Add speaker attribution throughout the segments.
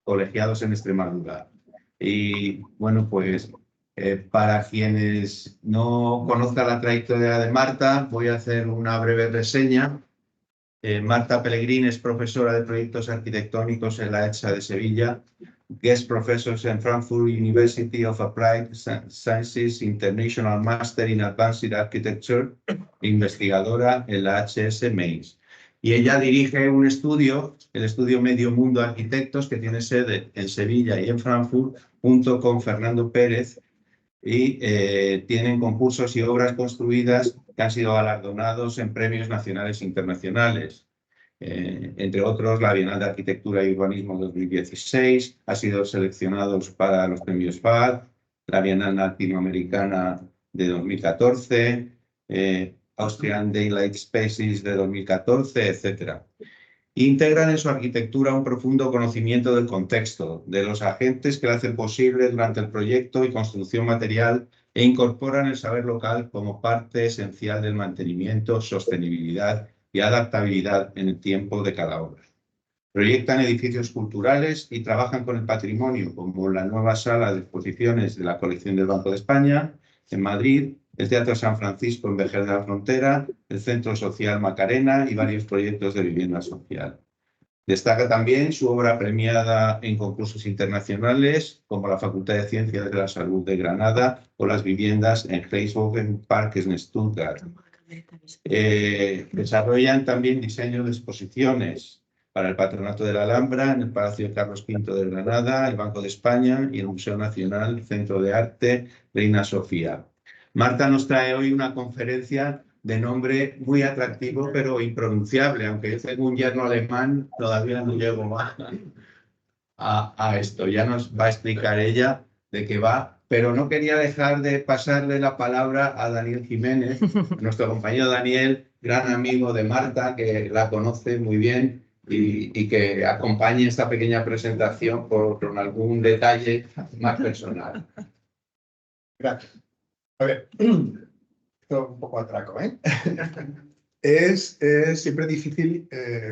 Speaker 1: colegiados en Extremadura. Y bueno, pues para quienes no conozcan la trayectoria de Marta, voy a hacer una breve reseña. Marta Pellegrín es profesora de proyectos arquitectónicos en la ETSA de Sevilla, guest professor en Frankfurt University of Applied Sciences, International Master in Advanced Architecture, investigadora en la HS Mainz. Y ella dirige un estudio, el estudio Medio Mundo Arquitectos, que tiene sede en Sevilla y en Frankfurt, junto con Fernando Pérez, y tienen concursos y obras construidas que han sido galardonados en premios nacionales e internacionales. Entre otros, la Bienal de Arquitectura y Urbanismo 2016, ha sido seleccionados para los premios FAD, la Bienal Latinoamericana de 2014, Austrian Daylight Spaces de 2014, etc. Integran en su arquitectura un profundo conocimiento del contexto, de los agentes que lo hacen posible durante el proyecto y construcción material e incorporan el saber local como parte esencial del mantenimiento, sostenibilidad y adaptabilidad en el tiempo de cada obra. Proyectan edificios culturales y trabajan con el patrimonio, como la nueva sala de exposiciones de la colección del Banco de España en Madrid, el Teatro San Francisco en Vejer de la Frontera, el Centro Social Macarena y varios proyectos de vivienda social. Destaca también su obra premiada en concursos internacionales, como la Facultad de Ciencias de la Salud de Granada o las viviendas en Heisbogen Park en Stuttgart. Desarrollan también diseño de exposiciones para el Patronato de la Alhambra, en el Palacio de Carlos V de Granada, el Banco de España y el Museo Nacional Centro de Arte Reina Sofía. Marta nos trae hoy una conferencia de nombre muy atractivo, pero impronunciable, aunque yo tengo un yerno alemán, todavía no llego a esto. Ya nos va a explicar ella de qué va, pero no quería dejar de pasarle la palabra a Daniel Jiménez, nuestro compañero Daniel, gran amigo de Marta, que la conoce muy bien y que acompañe esta pequeña presentación con algún detalle más personal.
Speaker 2: Gracias. A ver, esto un poco atraco, ¿eh? Es siempre difícil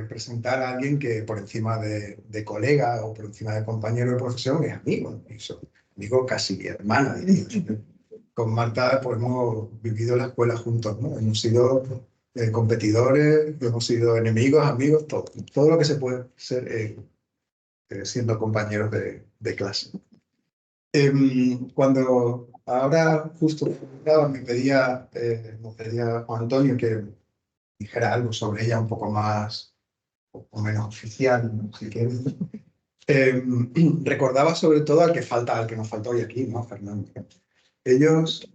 Speaker 2: presentar a alguien que por encima de colega o por encima de compañero de profesión es amigo, amigo casi hermano, diría. Con Marta pues, hemos vivido la escuela juntos, ¿no? Hemos sido competidores, hemos sido enemigos, amigos, todo lo que se puede ser siendo compañeros de clase. Cuando ahora justo me pedía Juan Antonio que dijera algo sobre ella un poco más o menos oficial, ¿no? Si quieres. Recordaba sobre todo al que nos faltó hoy aquí, ¿no? Fernando. Ellos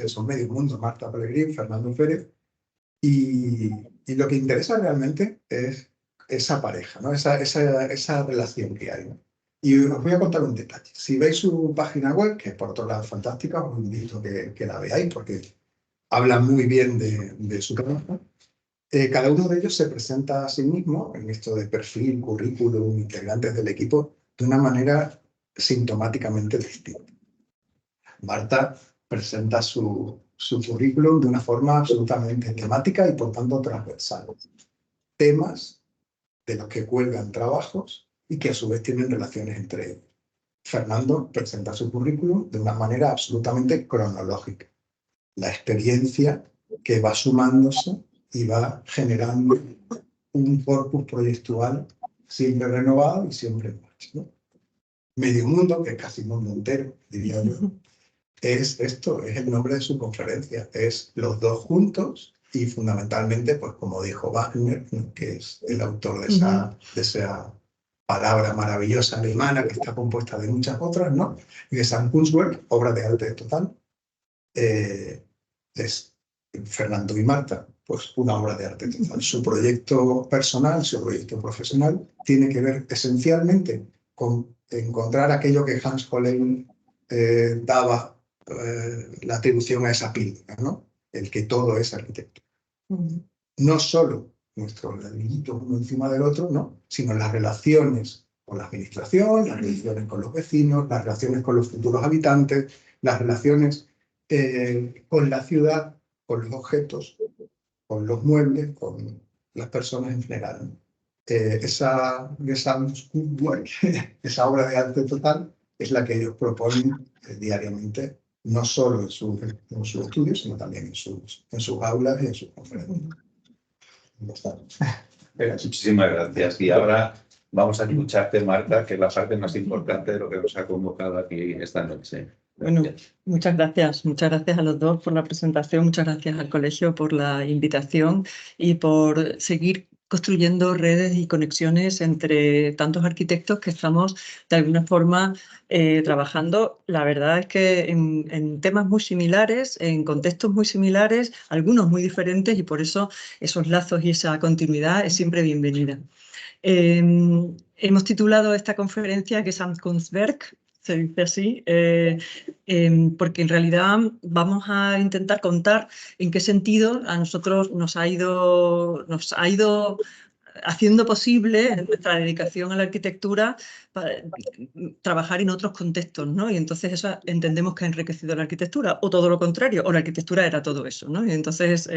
Speaker 2: son medio mundo, Marta Pellegrín, Fernando Pérez, y lo que interesa realmente es esa pareja, ¿no? Esa relación que hay, ¿no? Y os voy a contar un detalle. Si veis su página web, que por otro lado es fantástica, os invito que la veáis porque habla muy bien de su trabajo. Cada uno de ellos se presenta a sí mismo en esto de perfil, currículum, integrantes del equipo, de una manera sintomáticamente distinta. Marta presenta su currículum de una forma absolutamente temática y por tanto transversal. Temas de los que cuelgan trabajos y que a su vez tienen relaciones entre ellos. Fernando presenta su currículum de una manera absolutamente cronológica. La experiencia que va sumándose y va generando un corpus proyectual siempre renovado y siempre en marcha, ¿no? Medio mundo, que es casi mundo entero, diría yo, es el nombre de su conferencia, es los dos juntos y fundamentalmente, pues como dijo Wagner, que es el autor de esa palabra maravillosa alemana que está compuesta de muchas otras, ¿no? Y de San Kunstwerk, obra de arte total, es Fernando y Marta, pues una obra de arte total. Su proyecto personal, su proyecto profesional, tiene que ver esencialmente con encontrar aquello que Hans Hollein daba la atribución a esa píldora, ¿no? El que todo es arquitectura. No solo nuestros ladrillitos uno encima del otro, ¿no? Sino las relaciones con la administración, las relaciones con los vecinos, las relaciones con los futuros habitantes, las relaciones con la ciudad, con los objetos, con los muebles, con las personas en general. esa Gesamtkunstwerk, esa obra de arte total, es la que ellos proponen diariamente, no solo en sus estudios, sino también en sus aulas y en sus conferencias.
Speaker 3: Muchísimas gracias. Y ahora vamos a escucharte, Marta, que es la parte más importante de lo que nos ha convocado aquí esta noche.
Speaker 4: Bueno, muchas gracias a los dos por la presentación, muchas gracias al colegio por la invitación y por seguir construyendo redes y conexiones entre tantos arquitectos que estamos de alguna forma trabajando. La verdad es que en temas muy similares, en contextos muy similares, algunos muy diferentes, y por eso esos lazos y esa continuidad es siempre bienvenida. Hemos titulado esta conferencia Gesamtkunstwerk, se dice así, porque en realidad vamos a intentar contar en qué sentido a nosotros nos ha ido haciendo posible en nuestra dedicación a la arquitectura trabajar en otros contextos, ¿no? Y entonces eso entendemos que ha enriquecido la arquitectura, o todo lo contrario, o la arquitectura era todo eso, ¿no? Y entonces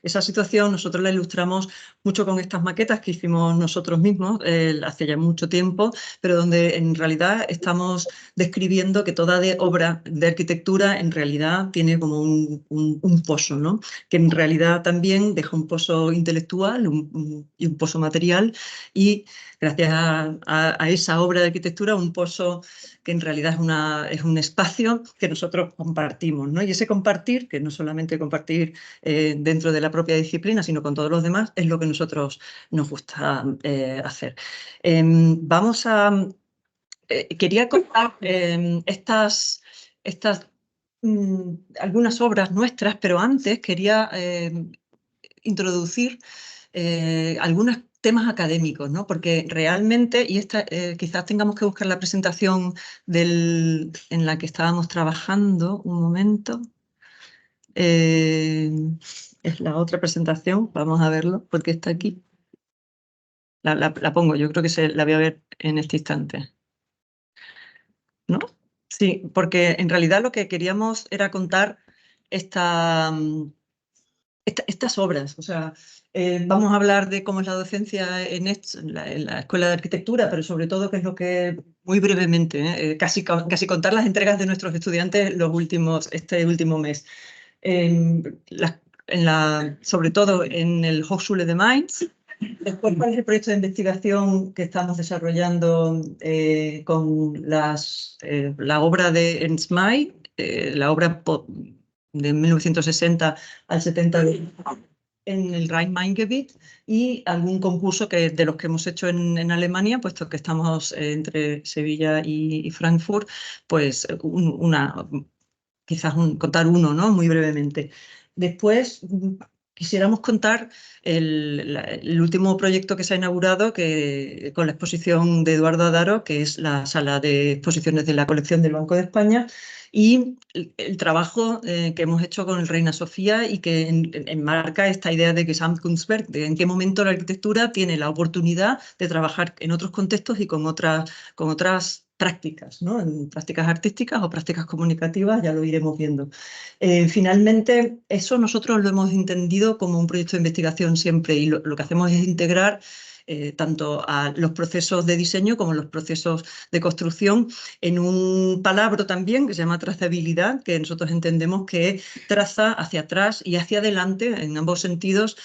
Speaker 4: esa situación nosotros la ilustramos mucho con estas maquetas que hicimos nosotros mismos hace ya mucho tiempo, pero donde en realidad estamos describiendo que toda obra de arquitectura en realidad tiene como un pozo, ¿no? Que en realidad también deja un pozo intelectual y un pozo material, y gracias a esa obra de arquitectura, un pozo que en realidad es un espacio que nosotros compartimos, ¿no? Y ese compartir, que no solamente compartir dentro de la propia disciplina, sino con todos los demás, es lo que nosotros nos gusta hacer. Quería contar algunas obras nuestras, pero antes quería introducir algunos temas académicos, ¿no? Porque realmente, y quizás tengamos que buscar la presentación en la que estábamos trabajando, un momento. Es la otra presentación, vamos a verlo, porque está aquí. La pongo, yo creo que la voy a ver en este instante. ¿No? Sí, porque en realidad lo que queríamos era contar estas obras. O sea, vamos a hablar de cómo es la docencia en la Escuela de Arquitectura, pero sobre todo qué es lo que, muy brevemente, casi contar las entregas de nuestros estudiantes este último mes. Sobre todo en el Hochschule de Mainz. Después, ¿cuál es el proyecto de investigación que estamos desarrollando con la obra de Ernst May, la obra de 1960 al 70 en el Rhein-Main-Gebiet, y algún concurso de los que hemos hecho en Alemania, puesto que estamos entre Sevilla y Frankfurt, pues quizás contar uno, ¿no? Muy brevemente. Después quisiéramos contar el último proyecto que se ha inaugurado con la exposición de Eduardo Adaro, que es la sala de exposiciones de la colección del Banco de España, y el trabajo que hemos hecho con el Reina Sofía, y que enmarca esta idea de Gesamtkunstwerk, de en qué momento la arquitectura tiene la oportunidad de trabajar en otros contextos y con otras prácticas, ¿no? En prácticas artísticas o prácticas comunicativas, ya lo iremos viendo. Finalmente, eso nosotros lo hemos entendido como un proyecto de investigación siempre, y lo que hacemos es integrar tanto a los procesos de diseño como los procesos de construcción en un palabra también que se llama trazabilidad, que nosotros entendemos que traza hacia atrás y hacia adelante, en ambos sentidos,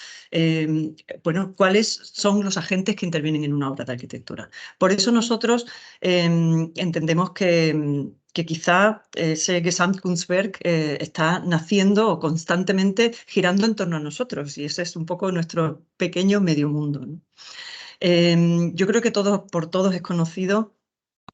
Speaker 4: bueno, cuáles son los agentes que intervienen en una obra de arquitectura. Por eso nosotros entendemos que quizá ese Gesamtkunstwerk está naciendo o constantemente girando en torno a nosotros, y ese es un poco nuestro pequeño medio mundo, ¿no? Yo creo que por todos es conocido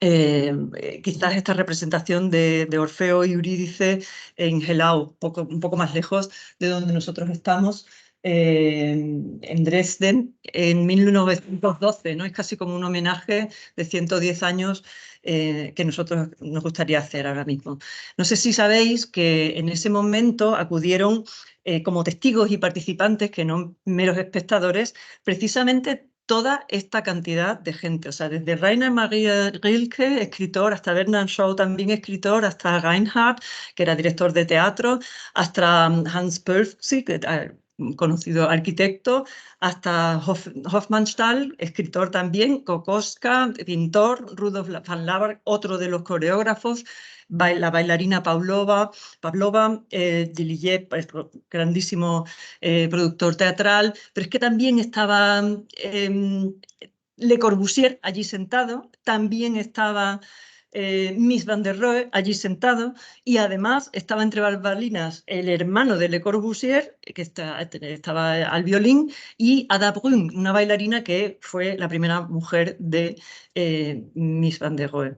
Speaker 4: quizás esta representación de Orfeo y Eurídice en Helau, un poco más lejos de donde nosotros estamos, en Dresden, en 1912, ¿no? Es casi como un homenaje de 110 años que nosotros nos gustaría hacer ahora mismo. No sé si sabéis que en ese momento acudieron como testigos y participantes, que no meros espectadores, precisamente toda esta cantidad de gente, o sea, desde Rainer Maria Rilke, escritor, hasta Bernard Shaw, también escritor, hasta Reinhardt, que era director de teatro, hasta Hans Percy, que conocido arquitecto, hasta Hofmannsthal, escritor también, Kokoschka, pintor, Rudolf van Lavar, otro de los coreógrafos, la bailarina Pavlova, Dillier, grandísimo productor teatral, pero es que también estaba Le Corbusier allí sentado, también estaba Mies van der Rohe allí sentado, y además estaba entre bambalinas el hermano de Le Corbusier, que estaba al violín, y Ada Brun, una bailarina que fue la primera mujer de Mies van der Rohe.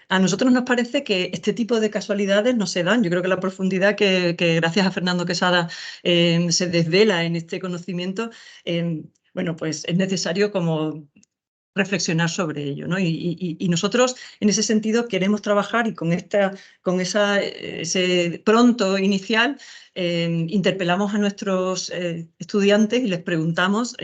Speaker 4: A nosotros nos parece que este tipo de casualidades no se dan. Yo creo que la profundidad que gracias a Fernando Quesada se desvela en este conocimiento, bueno, pues es necesario como reflexionar sobre ello, ¿no? Y nosotros, en ese sentido, queremos trabajar y con ese pronto inicial interpelamos a nuestros estudiantes y les preguntamos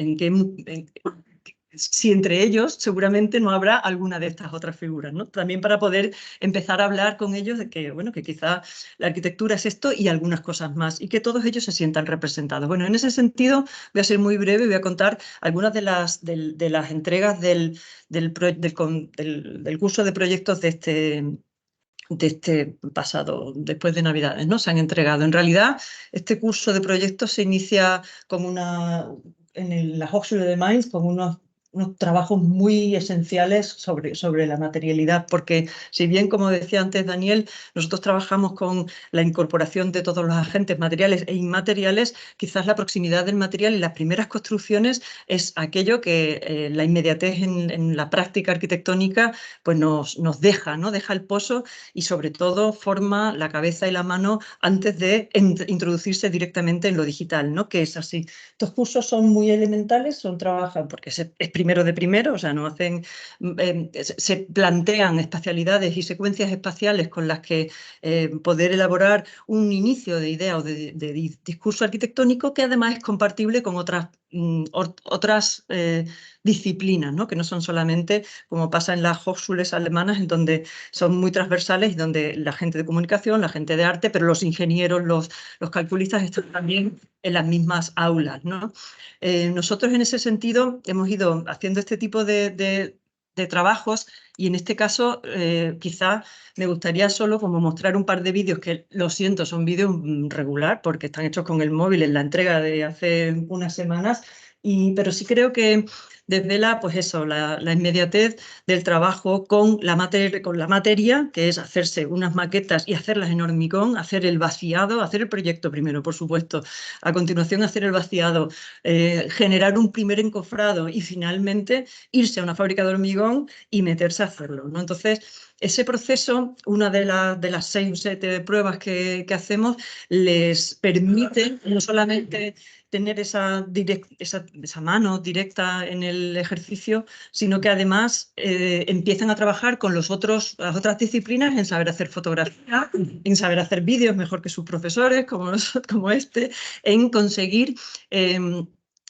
Speaker 4: si entre ellos seguramente no habrá alguna de estas otras figuras, ¿no? También para poder empezar a hablar con ellos de que, bueno, que quizá la arquitectura es esto y algunas cosas más, y que todos ellos se sientan representados. Bueno, en ese sentido voy a ser muy breve y voy a contar algunas de las entregas del curso de proyectos de este pasado, después de Navidades, ¿no? Se han entregado. En realidad, este curso de proyectos se inicia como en la Hochschule de Mainz con unos trabajos muy esenciales sobre la materialidad, porque si bien, como decía antes Daniel, nosotros trabajamos con la incorporación de todos los agentes materiales e inmateriales, quizás la proximidad del material y las primeras construcciones es aquello que la inmediatez en la práctica arquitectónica pues nos deja, ¿no? Deja el pozo y sobre todo forma la cabeza y la mano antes de introducirse directamente en lo digital, ¿no? Que es así. Estos cursos son muy elementales, trabajan porque es primero de primero, o sea, no hacen, se plantean espacialidades y secuencias espaciales con las que poder elaborar un inicio de idea o de discurso arquitectónico que además es compatible con otras disciplinas, ¿no? Que no son solamente, como pasa en las Hochschules alemanas, en donde son muy transversales y donde la gente de comunicación, la gente de arte, pero los ingenieros, los calculistas están también en las mismas aulas, ¿no? Nosotros en ese sentido hemos ido haciendo este tipo de trabajos y en este caso quizá me gustaría solo como mostrar un par de vídeos que, lo siento, son vídeos regular porque están hechos con el móvil en la entrega de hace unas semanas, pero sí creo que desvela pues eso, la inmediatez del trabajo con la materia, que es hacerse unas maquetas y hacerlas en hormigón, hacer el vaciado, hacer el proyecto primero, por supuesto, a continuación hacer el vaciado, generar un primer encofrado y finalmente irse a una fábrica de hormigón y meterse a hacerlo, ¿no? Entonces, ese proceso, una de las 6 o 7 pruebas que hacemos, les permite no solamente tener esa mano directa en el ejercicio, sino que además empiezan a trabajar con las otras disciplinas en saber hacer fotografía, en saber hacer vídeos mejor que sus profesores, como este, en conseguir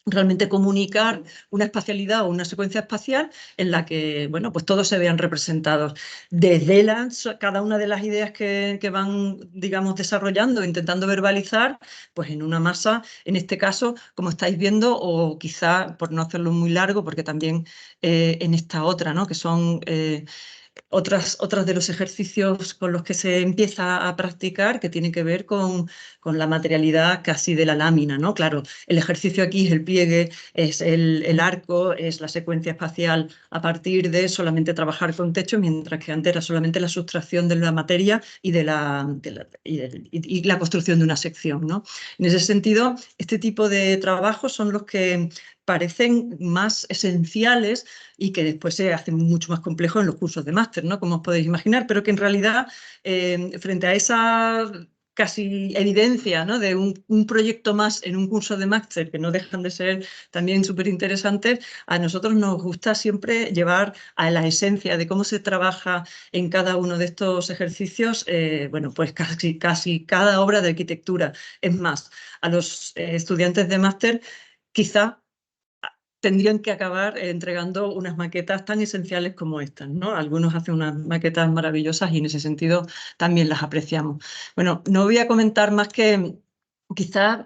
Speaker 4: realmente comunicar una espacialidad o una secuencia espacial en la que, bueno, pues todos se vean representados. Desvelan cada una de las ideas que van, digamos, desarrollando, intentando verbalizar, pues en una masa, en este caso, como estáis viendo, o quizá, por no hacerlo muy largo, porque también en esta otra, ¿no? Que son otras de los ejercicios con los que se empieza a practicar, que tiene que ver con la materialidad casi de la lámina, ¿no? Claro, el ejercicio aquí es el pliegue, es el arco, es la secuencia espacial a partir de solamente trabajar con techo, mientras que antes era solamente la sustracción de la materia y la construcción de una sección, ¿no? En ese sentido, este tipo de trabajos son los que parecen más esenciales y que después se hacen mucho más complejos en los cursos de máster, ¿no? Como os podéis imaginar, pero que en realidad, frente a esa casi evidencia, ¿no? De un proyecto más en un curso de máster, que no dejan de ser también súper interesantes, a nosotros nos gusta siempre llevar a la esencia de cómo se trabaja en cada uno de estos ejercicios, bueno, pues casi cada obra de arquitectura. Es más, a los estudiantes de máster quizá tendrían que acabar entregando unas maquetas tan esenciales como estas, ¿no? Algunos hacen unas maquetas maravillosas y en ese sentido también las apreciamos. Bueno, no voy a comentar más que quizás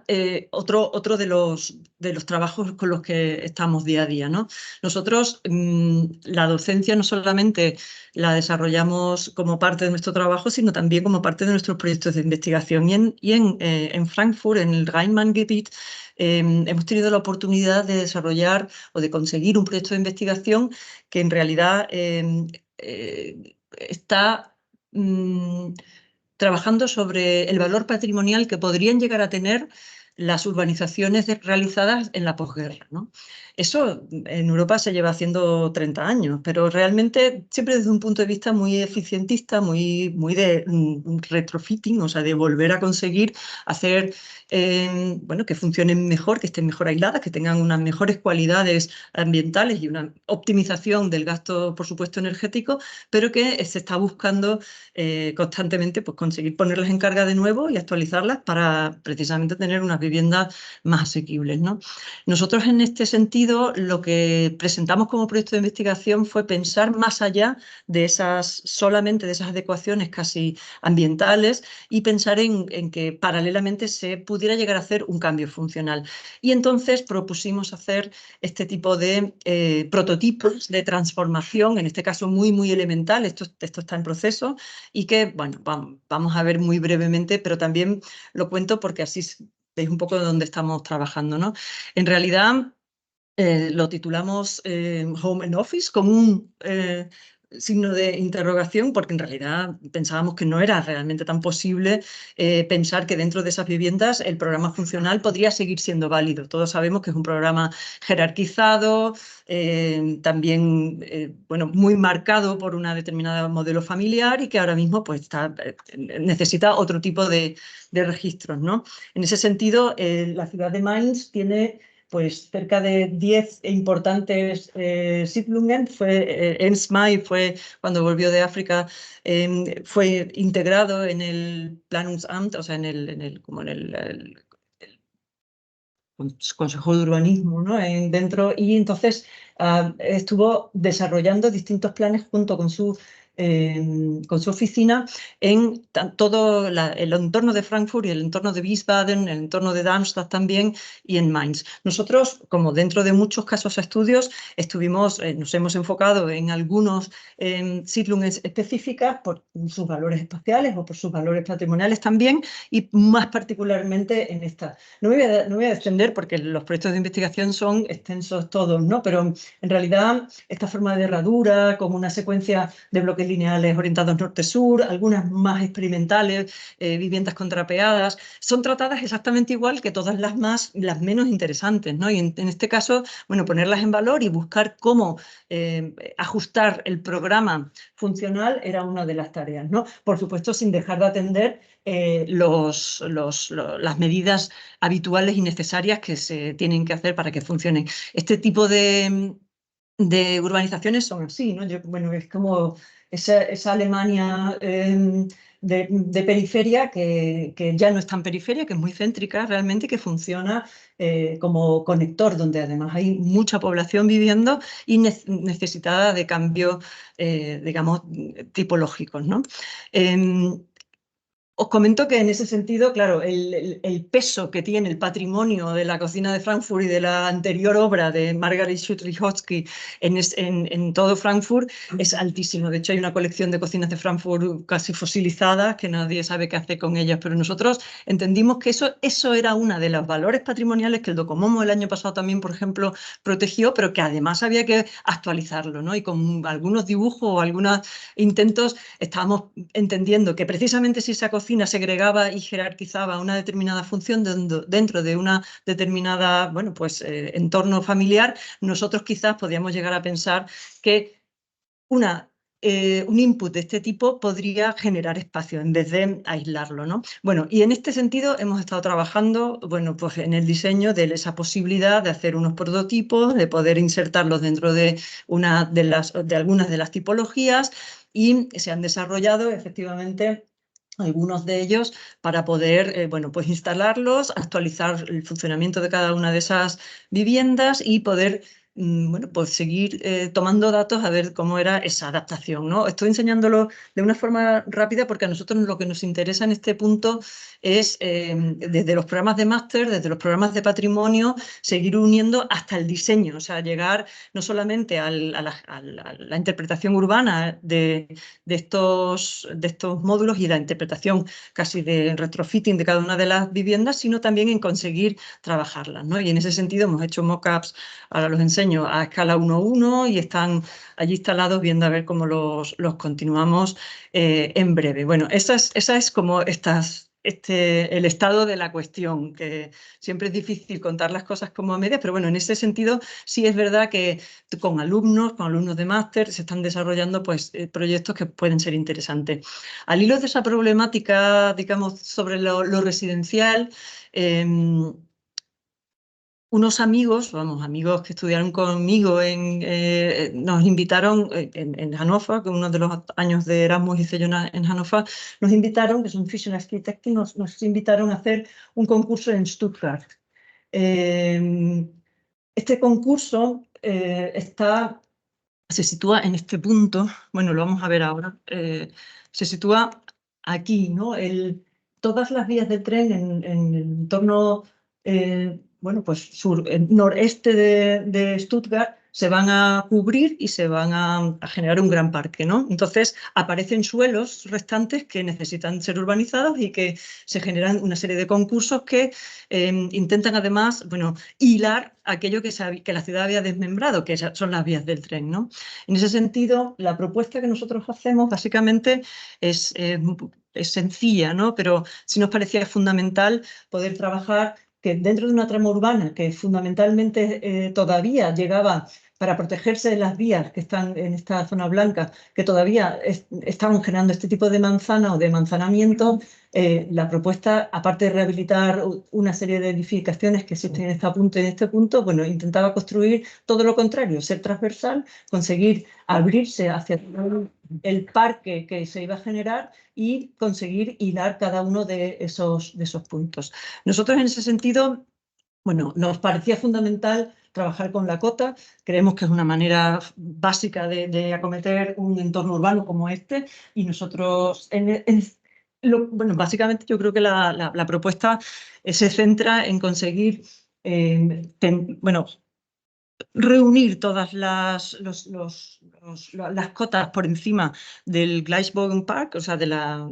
Speaker 4: otro de los trabajos con los que estamos día a día, ¿no? Nosotros la docencia no solamente la desarrollamos como parte de nuestro trabajo, sino también como parte de nuestros proyectos de investigación. Y en Frankfurt, en el Rhein-Main-Gebiet, hemos tenido la oportunidad de desarrollar o de conseguir un proyecto de investigación que en realidad está trabajando sobre el valor patrimonial que podrían llegar a tener las urbanizaciones realizadas en la posguerra, ¿no? Eso en Europa se lleva haciendo 30 años, pero realmente siempre desde un punto de vista muy eficientista, muy de retrofitting, o sea, de volver a conseguir hacer bueno, que funcionen mejor, que estén mejor aisladas, que tengan unas mejores cualidades ambientales y una optimización del gasto, por supuesto, energético, pero que se está buscando constantemente pues, conseguir ponerlas en carga de nuevo y actualizarlas para precisamente tener unas viviendas más asequibles, ¿no? Nosotros en este sentido lo que presentamos como proyecto de investigación fue pensar más allá de solamente de esas adecuaciones casi ambientales y pensar en que paralelamente se pudiera llegar a hacer un cambio funcional. Y entonces propusimos hacer este tipo de prototipos de transformación, en este caso muy elemental, esto está en proceso, y que, bueno, vamos a ver muy brevemente, pero también lo cuento porque así veis un poco de dónde estamos trabajando, ¿no? En realidad, lo titulamos Home and Office como un signo de interrogación, porque en realidad pensábamos que no era realmente tan posible pensar que dentro de esas viviendas el programa funcional podría seguir siendo válido. Todos sabemos que es un programa jerarquizado, también bueno, muy marcado por una determinada modelo familiar y que ahora mismo pues, necesita otro tipo de registros, ¿no? En ese sentido, la ciudad de Mainz tiene pues cerca de 10 importantes Siedlungen. Ernst May fue, cuando volvió de África, fue integrado en el Planungsamt, o sea, como en el Consejo de Urbanismo, ¿no? Dentro, y entonces estuvo desarrollando distintos planes junto con su oficina en todo el entorno de Frankfurt y el entorno de Wiesbaden, el entorno de Darmstadt también y en Mainz. Nosotros, como dentro de muchos casos estudios, nos hemos enfocado en algunos Siedlungen específicas por sus valores espaciales o por sus valores patrimoniales también y más particularmente en esta. No me voy a extender porque los proyectos de investigación son extensos todos, ¿no? Pero en realidad esta forma de herradura, como una secuencia de bloques lineales orientados norte-sur, algunas más experimentales, viviendas contrapeadas, son tratadas exactamente igual que todas las menos interesantes, ¿no? Y en este caso, bueno, ponerlas en valor y buscar cómo ajustar el programa funcional era una de las tareas, ¿no? Por supuesto, sin dejar de atender las medidas habituales y necesarias que se tienen que hacer para que funcionen. Este tipo de urbanizaciones son así, ¿no? Bueno, es como esa Alemania de periferia que ya no es tan periferia, que es muy céntrica realmente, que funciona como conector, donde además hay mucha población viviendo y necesitada de cambios, digamos, tipológicos, ¿no? Os comento que en ese sentido, claro, el peso que tiene el patrimonio de la cocina de Frankfurt y de la anterior obra de Margaret Schütt-Lihotzky en todo Frankfurt es altísimo. De hecho, hay una colección de cocinas de Frankfurt casi fosilizadas que nadie sabe qué hacer con ellas, pero nosotros entendimos que eso era uno de los valores patrimoniales que el Docomomo el año pasado también, por ejemplo, protegió, pero que además había que actualizarlo, ¿no? Y con algunos dibujos o algunos intentos estábamos entendiendo que precisamente si esa cocina segregaba y jerarquizaba una determinada función dentro de una determinada, bueno, pues entorno familiar, nosotros quizás podíamos llegar a pensar que un input de este tipo podría generar espacio en vez de aislarlo, ¿no? Bueno, y en este sentido hemos estado trabajando, bueno, pues en el diseño de esa posibilidad de hacer unos prototipos, de poder insertarlos dentro de algunas de las tipologías y se han desarrollado efectivamente algunos de ellos para poder bueno, pues instalarlos, actualizar el funcionamiento de cada una de esas viviendas y poder bueno, pues seguir tomando datos a ver cómo era esa adaptación, ¿no? Estoy enseñándolo de una forma rápida porque a nosotros lo que nos interesa en este punto es, desde los programas de máster, desde los programas de patrimonio, seguir uniendo hasta el diseño, o sea, llegar no solamente a la interpretación urbana de estos módulos y la interpretación casi de retrofitting de cada una de las viviendas, sino también en conseguir trabajarlas, ¿no? Y en ese sentido hemos hecho mock-ups, ahora los enseño a escala 1:1 y están allí instalados viendo a ver cómo los continuamos en breve. Bueno, esa es como el estado de la cuestión, que siempre es difícil contar las cosas como a medias, pero bueno, en ese sentido sí es verdad que con alumnos de máster se están desarrollando pues, proyectos que pueden ser interesantes. Al hilo de esa problemática, digamos, sobre lo residencial, unos amigos que estudiaron conmigo, nos invitaron en Hannover, que uno de los años de Erasmus hice yo en Hannover, nos invitaron, que son Fusion Architects, nos invitaron a hacer un concurso en Stuttgart. Este concurso se sitúa en este punto, bueno, lo vamos a ver ahora, se sitúa aquí, ¿no? Todas las vías de tren en el entorno, bueno, pues noreste de Stuttgart se van a cubrir y se van a generar un gran parque, ¿no? Entonces aparecen suelos restantes que necesitan ser urbanizados y que se generan una serie de concursos que intentan además, bueno, hilar aquello que la ciudad había desmembrado, que son las vías del tren, ¿no? En ese sentido, la propuesta que nosotros hacemos básicamente es sencilla, ¿no? Pero sí nos parecía fundamental poder trabajar que dentro de una trama urbana que fundamentalmente todavía llegaba para protegerse de las vías que están en esta zona blanca, que todavía estaban generando este tipo de manzana o de manzanamiento, la propuesta, aparte de rehabilitar una serie de edificaciones que existen en este punto, bueno, intentaba construir todo lo contrario, ser transversal, conseguir abrirse hacia el parque que se iba a generar y conseguir hilar cada uno de esos puntos. Nosotros en ese sentido, bueno, nos parecía fundamental trabajar con la cota, creemos que es una manera básica de acometer un entorno urbano como este y nosotros, bueno, básicamente yo creo que la propuesta se centra en conseguir, bueno, reunir todas las cotas por encima del Gleisbogen Park, o sea, de la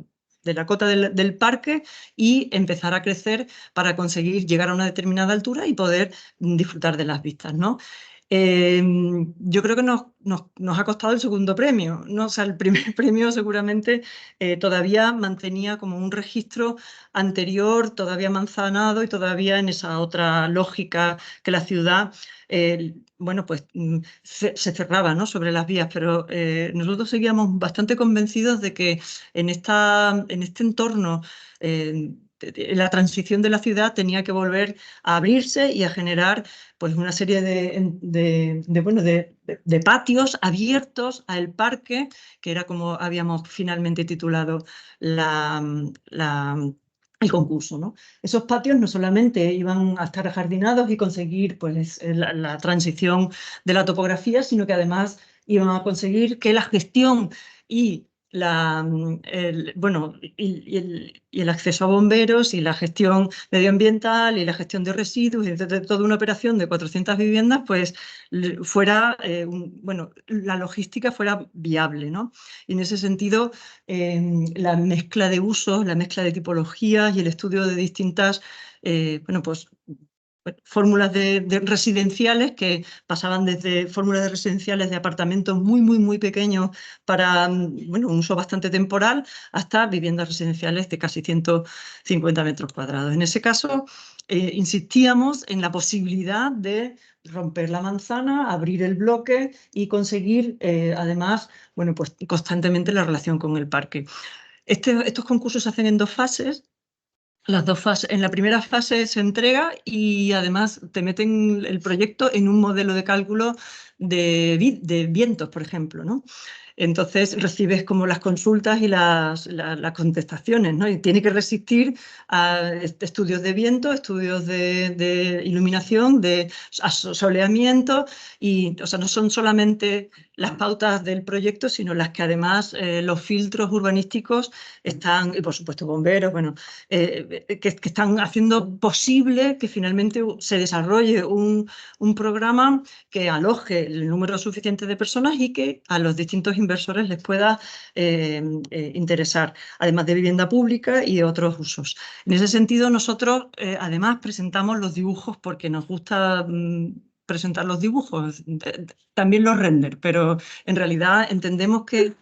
Speaker 4: cota del parque, y empezar a crecer para conseguir llegar a una determinada altura y poder disfrutar de las vistas, ¿no? Yo creo que nos ha costado el segundo premio, ¿no? O sea, el primer premio seguramente todavía mantenía como un registro anterior, todavía manzanado y todavía en esa otra lógica que la ciudad, bueno, pues se cerraba, ¿no? Sobre las vías, pero nosotros seguíamos bastante convencidos de que en este entorno la transición de la ciudad tenía que volver a abrirse y a generar pues, una serie de patios abiertos al parque, que era como habíamos finalmente titulado el concurso, ¿no? Esos patios no solamente iban a estar ajardinados y conseguir pues, la transición de la topografía, sino que además iban a conseguir que la gestión y el acceso a bomberos y la gestión medioambiental y la gestión de residuos y de toda una operación de 400 viviendas, pues fuera, la logística fuera viable, ¿no? Y en ese sentido, la mezcla de usos, la mezcla de tipologías y el estudio de distintas, fórmulas de residenciales que pasaban desde fórmulas de residenciales de apartamentos muy, muy, muy pequeños para un uso bastante temporal hasta viviendas residenciales de casi 150 metros cuadrados. En ese caso, insistíamos en la posibilidad de romper la manzana, abrir el bloque y conseguir, además, bueno, pues constantemente la relación con el parque. Estos concursos se hacen en 2 fases. Las 2 fases. En la primera fase se entrega y además te meten el proyecto en un modelo de cálculo de vientos, por ejemplo, ¿no? Entonces recibes como las consultas y las contestaciones, ¿no? Y tiene que resistir a estudios de viento, estudios de iluminación, de soleamiento, y o sea, no son solamente las pautas del proyecto, sino las que además los filtros urbanísticos están, y por supuesto bomberos, bueno, que están haciendo posible que finalmente se desarrolle un programa que aloje el número suficiente de personas y que a los distintos inversores les pueda interesar, además de vivienda pública y de otros usos. En ese sentido, nosotros además presentamos los dibujos porque nos gusta presentar los dibujos, también los render, pero en realidad entendemos que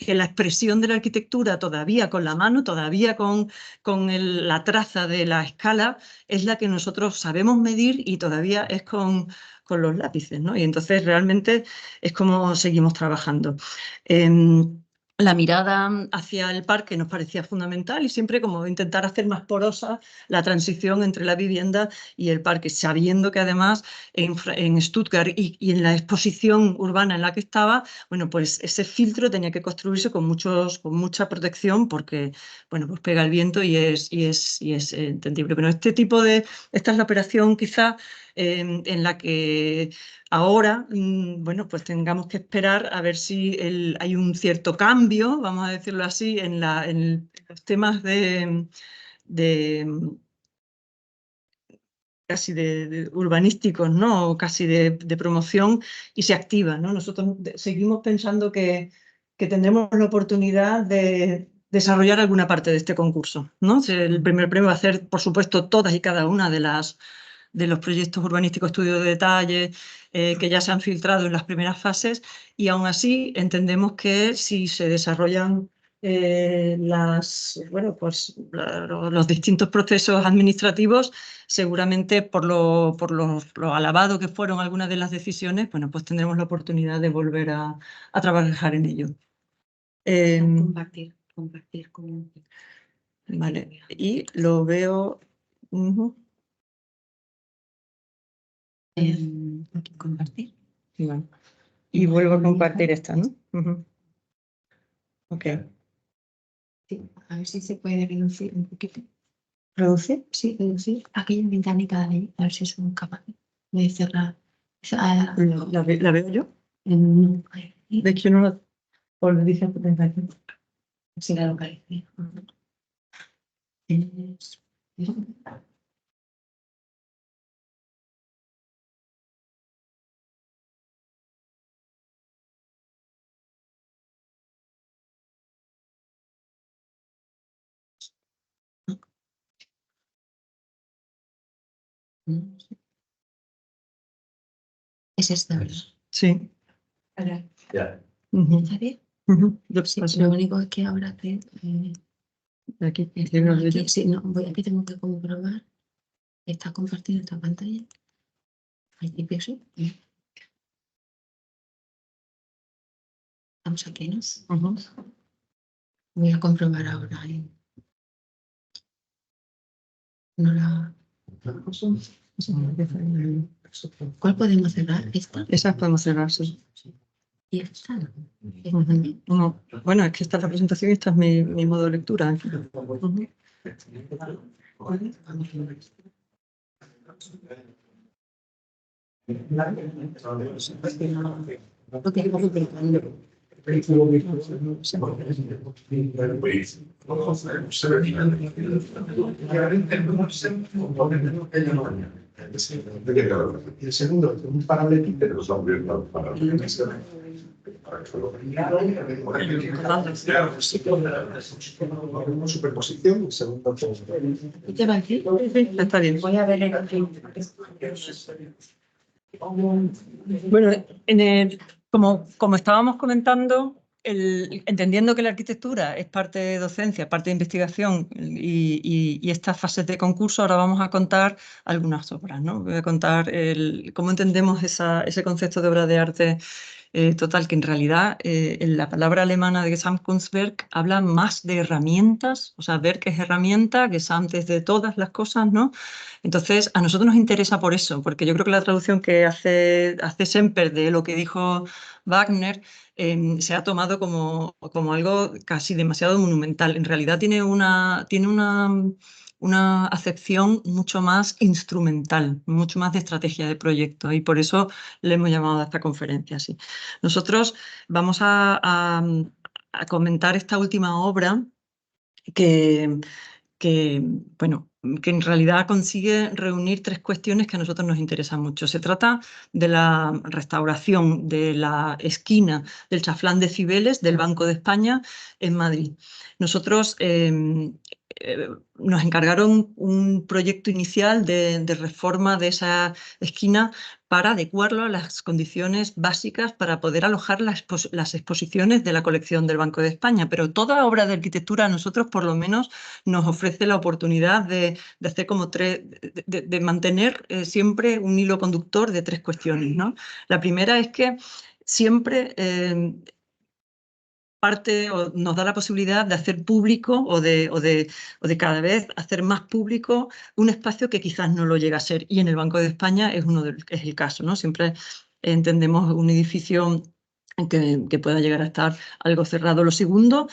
Speaker 4: la expresión de la arquitectura todavía con la mano, todavía con la traza de la escala, es la que nosotros sabemos medir y todavía es con los lápices, ¿no? Y entonces realmente es como seguimos trabajando. La mirada hacia el parque nos parecía fundamental y siempre como intentar hacer más porosa la transición entre la vivienda y el parque, sabiendo que además en Stuttgart y en la exposición urbana en la que estaba, bueno, pues ese filtro tenía que construirse con mucha protección porque, bueno, pues pega el viento y es entendible. Pero esta es la operación quizá en la que ahora, bueno, pues tengamos que esperar a ver si hay un cierto cambio, vamos a decirlo así, en los temas casi de urbanísticos, ¿no? O casi de promoción y se activa, ¿no? Nosotros seguimos pensando que tendremos la oportunidad de desarrollar alguna parte de este concurso, ¿no? El primer premio va a ser, por supuesto, todas y cada una de los proyectos urbanísticos, estudios de detalle, que ya se han filtrado en las primeras fases, y aún así entendemos que si se desarrollan los distintos procesos administrativos, seguramente por lo alabado que fueron algunas de las decisiones, bueno, pues tendremos la oportunidad de volver a trabajar en ello.
Speaker 5: Compartir.
Speaker 4: Vale, y lo veo...
Speaker 5: Aquí compartir.
Speaker 4: Vale. Y vuelvo a compartir esta, ¿no? Ok.
Speaker 5: Sí, a ver si se puede reducir un poquito.
Speaker 4: ¿Reducir?
Speaker 5: Sí, reducir aquella ventanica de ahí, a ver si somos capaces de cerrar.
Speaker 4: ¿La veo yo?
Speaker 5: No.
Speaker 4: De hecho, no la... Por lo dice presentación.
Speaker 5: Si la localicé. Es esta, ¿verdad?
Speaker 4: Sí.
Speaker 5: Ahora,
Speaker 3: Ya.
Speaker 5: ¿está bien? Sí,
Speaker 4: Pues,
Speaker 5: lo único es que ahora que
Speaker 4: aquí.
Speaker 5: sí, no, aquí tengo que comprobar. Está compartiendo esta pantalla. Aquí pienso. Estamos aquí, ¿no? Voy a comprobar ahora. No la... ¿Cuál podemos cerrar? ¿Esta?
Speaker 4: Esas podemos cerrar, sí.
Speaker 5: ¿Y esta?
Speaker 4: No. Bueno, es que esta es la presentación y esta es mi modo de lectura. Aquí.
Speaker 5: Lo que estamos aplicando.
Speaker 2: El segundo es un paralelepípedo. Una superposición, el segundo.
Speaker 5: ¿Qué va a decir?
Speaker 4: Sí, está bien.
Speaker 5: Voy a ver el...
Speaker 4: Bueno, como estábamos comentando, entendiendo que la arquitectura es parte de docencia, parte de investigación y estas fases de concurso, ahora vamos a contar algunas obras, ¿no? Voy a contar cómo entendemos ese concepto de obra de arte Total, que en realidad en la palabra alemana de Gesamtkunstwerk habla más de herramientas, o sea, Werk es herramienta, Gesamt es de todas las cosas, ¿no? Entonces, a nosotros nos interesa por eso, porque yo creo que la traducción que hace Semper de lo que dijo Wagner se ha tomado como algo casi demasiado monumental. En realidad tiene una acepción mucho más instrumental, mucho más de estrategia de proyecto, y por eso le hemos llamado a esta conferencia así. Nosotros vamos a comentar esta última obra bueno, que en realidad consigue reunir tres cuestiones que a nosotros nos interesan mucho. Se trata de la restauración de la esquina del Chaflán de Cibeles del Banco de España en Madrid. Nosotros nos encargaron un proyecto inicial de reforma de esa esquina para adecuarlo a las condiciones básicas para poder alojar las exposiciones de la colección del Banco de España. Pero toda obra de arquitectura a nosotros, por lo menos, nos ofrece la oportunidad de hacer como de mantener siempre un hilo conductor de tres cuestiones, ¿no? La primera es que siempre parte o nos da la posibilidad de hacer público o de cada vez hacer más público un espacio que quizás no lo llega a ser, y en el Banco de España es el caso, ¿no? Siempre entendemos un edificio que pueda llegar a estar algo cerrado. Lo segundo,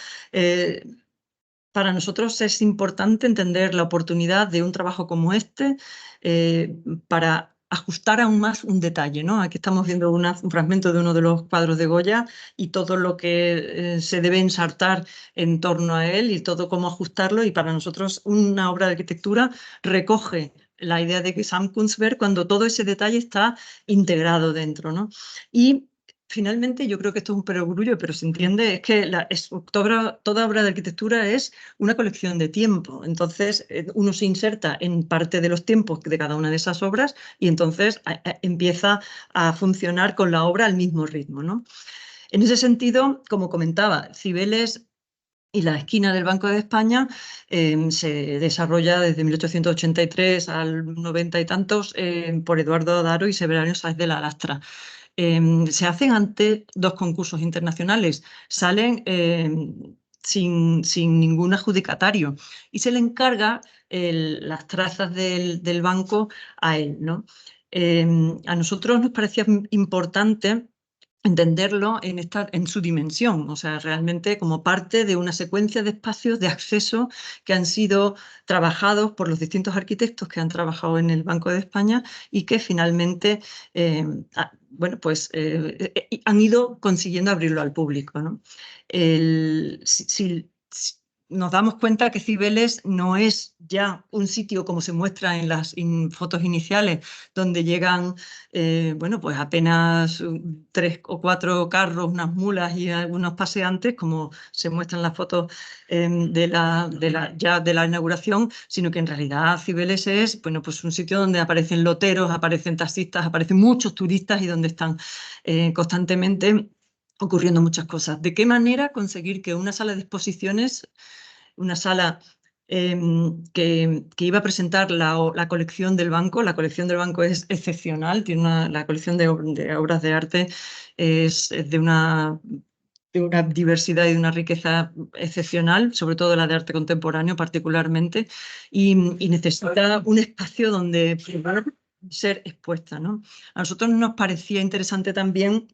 Speaker 4: para nosotros es importante entender la oportunidad de un trabajo como este para ajustar aún más un detalle, ¿no? Aquí estamos viendo un fragmento de uno de los cuadros de Goya y todo lo que se debe ensartar en torno a él y todo cómo ajustarlo, y para nosotros una obra de arquitectura recoge la idea de Gesamtkunstwerk cuando todo ese detalle está integrado dentro, ¿no? Y finalmente, yo creo que esto es un perogrullo, pero se entiende, es que toda obra de arquitectura es una colección de tiempo. Entonces, uno se inserta en parte de los tiempos de cada una de esas obras y entonces empieza a funcionar con la obra al mismo ritmo, ¿no? En ese sentido, como comentaba, Cibeles y la esquina del Banco de España se desarrolla desde 1883 al 90 y tantos por Eduardo Daro y Severiano Sáez de la Lastra. Se hacen ante dos concursos internacionales, salen sin ningún adjudicatario y se le encarga las trazas del banco a él, ¿no? A nosotros nos parecía importante entenderlo en su dimensión, o sea, realmente como parte de una secuencia de espacios de acceso que han sido trabajados por los distintos arquitectos que han trabajado en el Banco de España y que finalmente bueno, pues han ido consiguiendo abrirlo al público, ¿no? Si nos damos cuenta que Cibeles no es ya un sitio como se muestra en las fotos iniciales, donde llegan, bueno, pues apenas 3 o 4 carros, unas mulas y algunos paseantes, como se muestran las fotos de la inauguración, sino que en realidad Cibeles es, bueno, pues un sitio donde aparecen loteros, aparecen taxistas, aparecen muchos turistas y donde están constantemente ocurriendo muchas cosas. ¿De qué manera conseguir que una sala de exposiciones, una sala que iba a presentar la colección del banco? La colección del banco es excepcional, tiene la colección de obras de arte es de una diversidad y de una riqueza excepcional, sobre todo la de arte contemporáneo particularmente, y necesita un espacio donde ser expuesta, ¿no? A nosotros nos parecía interesante también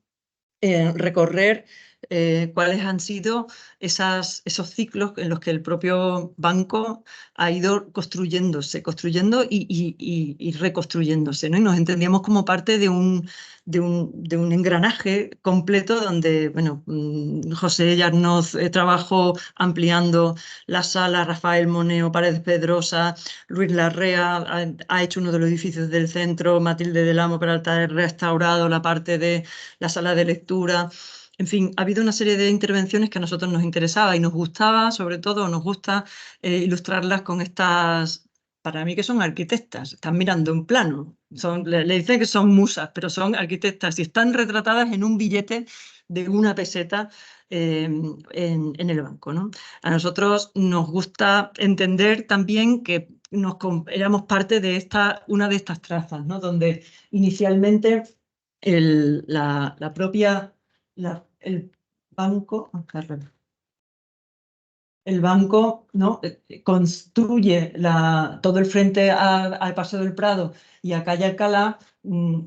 Speaker 4: recorrer cuáles han sido esos ciclos en los que el propio banco ha ido construyendo y reconstruyéndose, ¿no? Y nos entendíamos como parte de un engranaje completo donde, bueno, José Yarnoz trabajó ampliando la sala, Rafael Moneo, Paredes Pedrosa, Luis Larrea ha hecho uno de los edificios del centro, Matilde del Amo Peralta ha restaurado la parte de la sala de lectura. En fin, ha habido una serie de intervenciones que a nosotros nos interesaba y nos gustaba, sobre todo nos gusta ilustrarlas con estas, para mí que son arquitectas, están mirando un plano, le dicen que son musas, pero son arquitectas y están retratadas en un billete de una peseta en el banco, ¿no? A nosotros nos gusta entender también que éramos parte de una de estas trazas, ¿no? Donde inicialmente la propia el banco, el banco, ¿no? Construye todo el frente al Paseo del Prado y a Calle Alcalá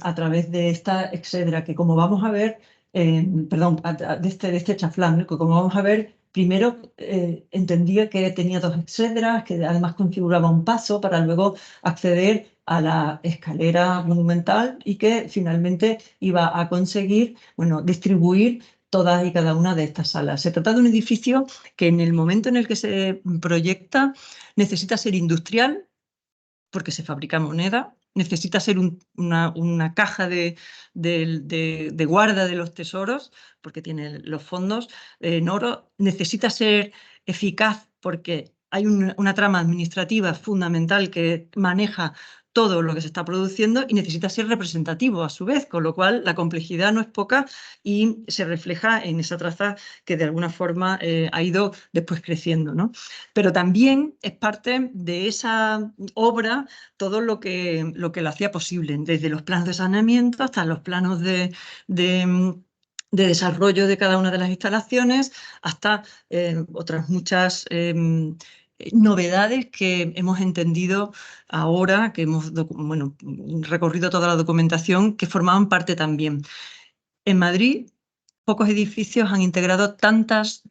Speaker 4: a través de esta exedra, que como vamos a ver, perdón, de este chaflán, ¿no? Que como vamos a ver, primero entendía que tenía dos exedras, que además configuraba un paso para luego acceder a la escalera monumental y que finalmente iba a conseguir, bueno, distribuir todas y cada una de estas salas. Se trata de un edificio que en el momento en el que se proyecta necesita ser industrial porque se fabrica moneda, necesita ser una caja de guarda de los tesoros porque tiene los fondos en oro, necesita ser eficaz porque hay una trama administrativa fundamental que maneja todo lo que se está produciendo y necesita ser representativo a su vez, con lo cual la complejidad no es poca y se refleja en esa traza que de alguna forma ha ido después creciendo, ¿no? Pero también es parte de esa obra todo lo que lo hacía posible, desde los planos de saneamiento hasta los planos de desarrollo de cada una de las instalaciones, hasta otras muchas novedades que hemos entendido ahora, que hemos recorrido toda la documentación, que formaban parte también. En Madrid, pocos edificios han integrado tantas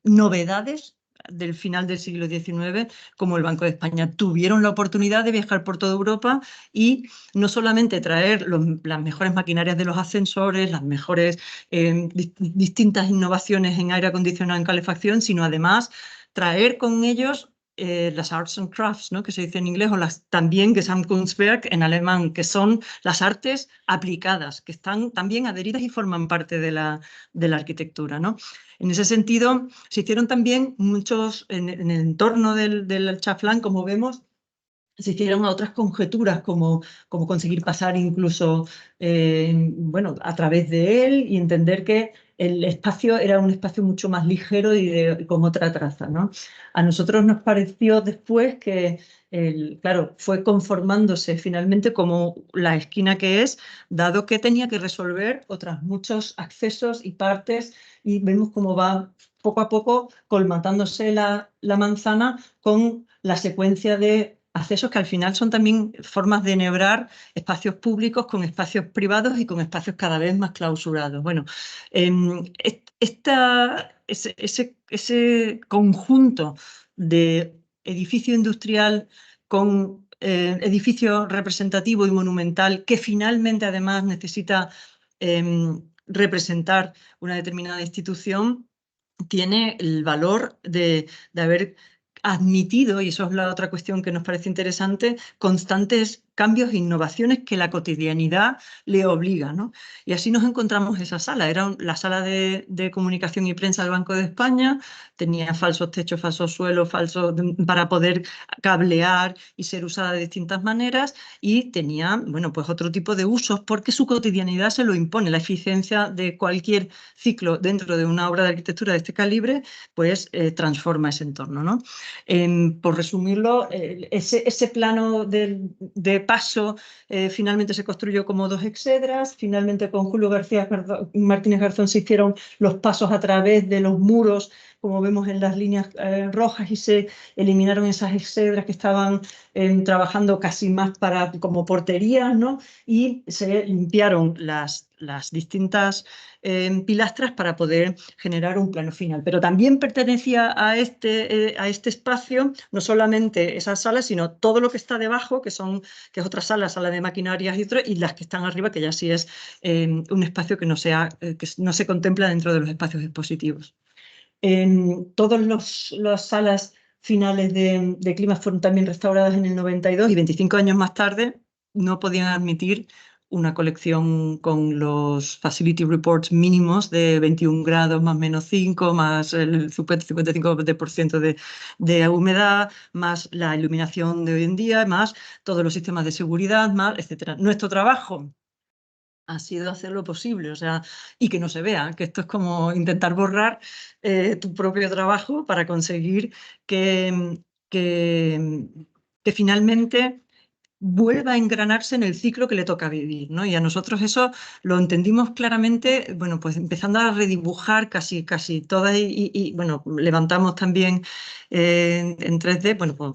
Speaker 4: novedades del final del siglo XIX como el Banco de España. Tuvieron la oportunidad de viajar por toda Europa y no solamente traer las mejores maquinarias de los ascensores, las mejores distintas innovaciones en aire acondicionado, en calefacción, sino además traer con ellos las arts and crafts, ¿no? Que se dice en inglés, o las también Gesamtkunstwerk en alemán, que son las artes aplicadas, que están también adheridas y forman parte de la arquitectura, ¿no? En ese sentido, se hicieron también muchos, en el entorno del chaflán, como vemos, se hicieron otras conjeturas como conseguir pasar incluso bueno, a través de él y entender que el espacio era un espacio mucho más ligero y con otra traza, ¿no? A nosotros nos pareció después que, claro, fue conformándose finalmente como la esquina que es, dado que tenía que resolver otros muchos accesos y partes y vemos cómo va poco a poco colmatándose la manzana con la secuencia de accesos que al final son también formas de enhebrar espacios públicos con espacios privados y con espacios cada vez más clausurados. Bueno, ese conjunto de edificio industrial con edificio representativo y monumental que finalmente además necesita representar una determinada institución, tiene el valor de haber admitido, y eso es la otra cuestión que nos parece interesante, constantes cambios e innovaciones que la cotidianidad le obliga, ¿no? Y así nos encontramos esa sala. Era la sala de comunicación y prensa del Banco de España, tenía falsos techos, falsos suelos, para poder cablear y ser usada de distintas maneras, y tenía, bueno, pues otro tipo de usos porque su cotidianidad se lo impone. La eficiencia de cualquier ciclo dentro de una obra de arquitectura de este calibre, pues transforma ese entorno, ¿no? Por resumirlo, ese plano de paso finalmente se construyó como dos exedras, finalmente con Julio García Martínez Garzón se hicieron los pasos a través de los muros, como vemos en las líneas rojas, y se eliminaron esas exedras que estaban trabajando casi más como porterías, ¿no? Y se limpiaron las distintas pilastras para poder generar un plano final. Pero también pertenecía a este espacio no solamente esas salas, sino todo lo que está debajo, que es otra sala de maquinarias y las que están arriba, que ya sí es un espacio que no se contempla dentro de los espacios expositivos. Todas las salas finales de clima fueron también restauradas en el 92 y 25 años más tarde no podían admitir una colección con los facility reports mínimos de 21 grados más menos 5, más el 55% de humedad, más la iluminación de hoy en día, más todos los sistemas de seguridad, más, etc. Nuestro trabajo ha sido hacer lo posible, o sea, y que no se vea, que esto es como intentar borrar tu propio trabajo para conseguir que finalmente vuelva a engranarse en el ciclo que le toca vivir, ¿no? Y a nosotros eso lo entendimos claramente, bueno, pues empezando a redibujar casi todas y, bueno, levantamos también en 3D, bueno, pues,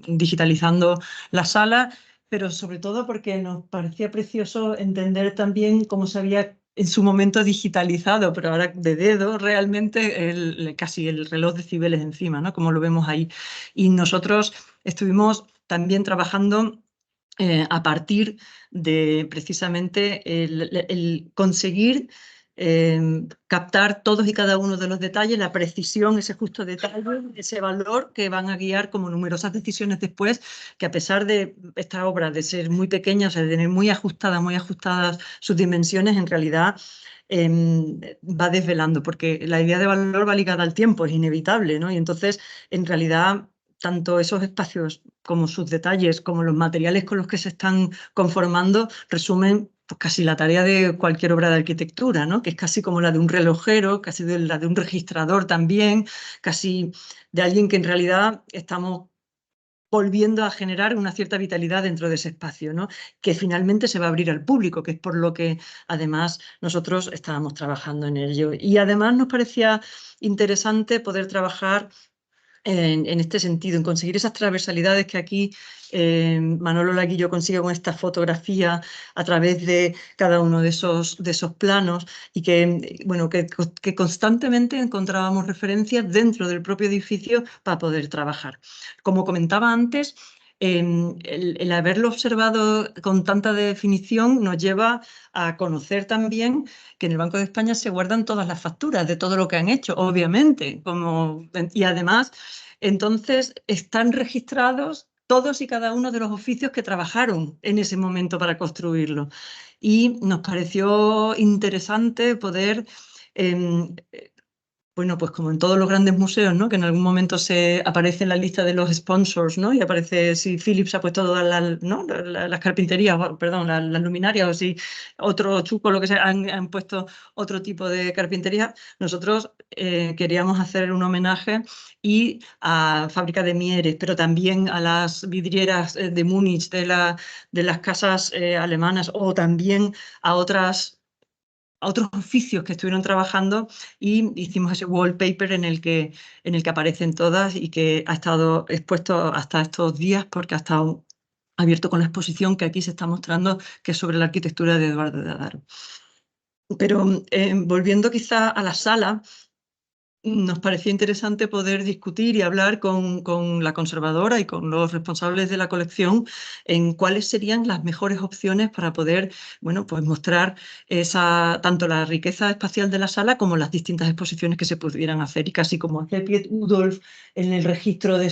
Speaker 4: digitalizando la sala, pero sobre todo porque nos parecía precioso entender también cómo se había en su momento digitalizado, pero ahora de dedo realmente casi el reloj de Cibeles encima, ¿no? Como lo vemos ahí. Y nosotros estuvimos también trabajando a partir de precisamente el conseguir captar todos y cada uno de los detalles, la precisión, ese justo detalle, ese valor que van a guiar como numerosas decisiones después, que a pesar de esta obra de ser muy pequeña, o sea, de tener muy ajustadas sus dimensiones, en realidad va desvelando, porque la idea de valor va ligada al tiempo, es inevitable, ¿no? Y entonces, en realidad, tanto esos espacios como sus detalles, como los materiales con los que se están conformando, resumen pues, casi la tarea de cualquier obra de arquitectura, ¿no? Que es casi como la de un relojero, casi la de un registrador también, casi de alguien que en realidad estamos volviendo a generar una cierta vitalidad dentro de ese espacio, ¿no? Que finalmente se va a abrir al público, que es por lo que además nosotros estábamos trabajando en ello. Y además nos parecía interesante poder trabajar en este sentido, en conseguir esas transversalidades que aquí Manolo Laguillo consigue con esta fotografía a través de cada uno de esos planos y que, bueno, que constantemente encontrábamos referencias dentro del propio edificio para poder trabajar. Como comentaba antes, el haberlo observado con tanta definición nos lleva a conocer también que en el Banco de España se guardan todas las facturas de todo lo que han hecho, obviamente, y además, entonces, están registrados todos y cada uno de los oficios que trabajaron en ese momento para construirlo. Y nos pareció interesante poder bueno, pues como en todos los grandes museos, ¿no? Que en algún momento se aparece en la lista de los sponsors, ¿no? Y aparece si Philips ha puesto todas las carpinterías, perdón, las luminarias, o si otro Chuco, lo que sea, han puesto otro tipo de carpintería. Nosotros queríamos hacer un homenaje y a Fábrica de Mieres, pero también a las vidrieras de Múnich, de las casas alemanas, o también a otros oficios que estuvieron trabajando y hicimos ese wallpaper en el que aparecen todas y que ha estado expuesto hasta estos días porque ha estado abierto con la exposición que aquí se está mostrando, que es sobre la arquitectura de Eduardo de Adaro. Pero volviendo quizá a la sala, nos parecía interesante poder discutir y hablar con la conservadora y con los responsables de la colección en cuáles serían las mejores opciones para poder, bueno, pues mostrar tanto la riqueza espacial de la sala como las distintas exposiciones que se pudieran hacer. Y casi como hace Piet Udolf en el registro de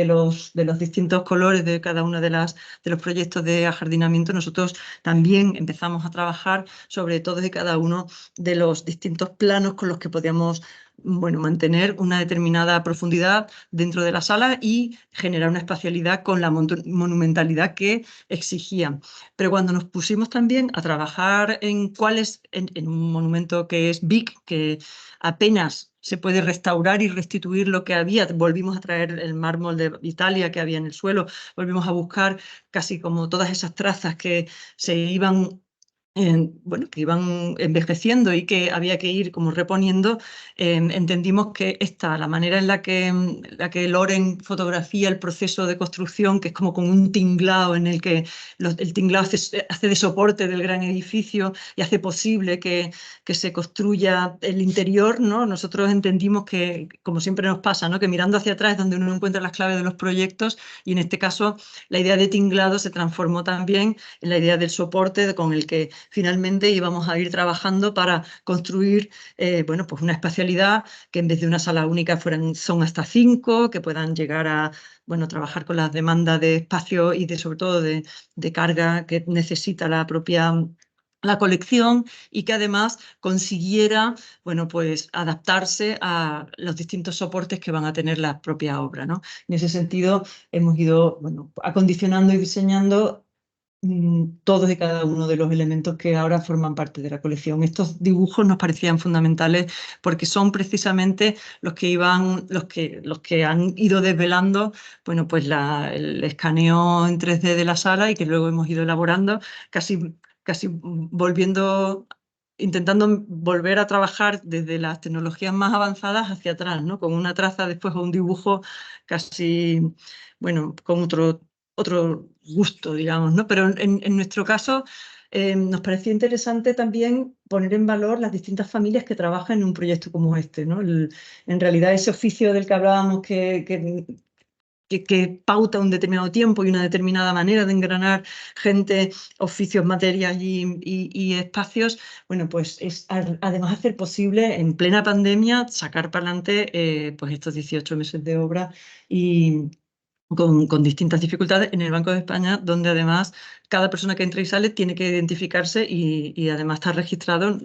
Speaker 4: los distintos colores de cada uno de los proyectos de ajardinamiento, nosotros también empezamos a trabajar sobre todos y cada uno de los distintos planos con los que podíamos, bueno, mantener una determinada profundidad dentro de la sala y generar una espacialidad con la monumentalidad que exigía. Pero cuando nos pusimos también a trabajar en un monumento que es Vic, que apenas se puede restaurar y restituir lo que había, volvimos a traer el mármol de Italia que había en el suelo, volvimos a buscar casi como todas esas trazas que se iban bueno, que iban envejeciendo y que había que ir como reponiendo, entendimos que la manera en la que Loren fotografía el proceso de construcción, que es como con un tinglado en el que el tinglado hace de soporte del gran edificio y hace posible que se construya el interior, ¿no? Nosotros entendimos que, como siempre nos pasa, ¿no? Que mirando hacia atrás es donde uno encuentra las claves de los proyectos y en este caso la idea de tinglado se transformó también en la idea del soporte con el que finalmente íbamos a ir trabajando para construir bueno, pues una espacialidad que en vez de una sala única son hasta 5, que puedan llegar a, bueno, trabajar con las demandas de espacio y sobre todo de carga que necesita la colección y que además consiguiera, bueno, pues adaptarse a los distintos soportes que van a tener la propia obra, ¿no? En ese sentido hemos ido, bueno, acondicionando y diseñando todos y cada uno de los elementos que ahora forman parte de la colección. Estos dibujos nos parecían fundamentales porque son precisamente los que han ido desvelando, bueno, pues el escaneo en 3D de la sala y que luego hemos ido elaborando, casi intentando volver a trabajar desde las tecnologías más avanzadas hacia atrás, ¿no? Con una traza después o un dibujo casi, bueno, con otro gusto, digamos, ¿no? Pero en nuestro caso nos pareció interesante también poner en valor las distintas familias que trabajan en un proyecto como este, ¿no? En realidad ese oficio del que hablábamos que pauta un determinado tiempo y una determinada manera de engranar gente, oficios, materias y espacios, bueno, pues es además hacer posible en plena pandemia sacar para adelante pues estos 18 meses de obra y con distintas dificultades en el Banco de España, donde además cada persona que entra y sale tiene que identificarse y además está registrado,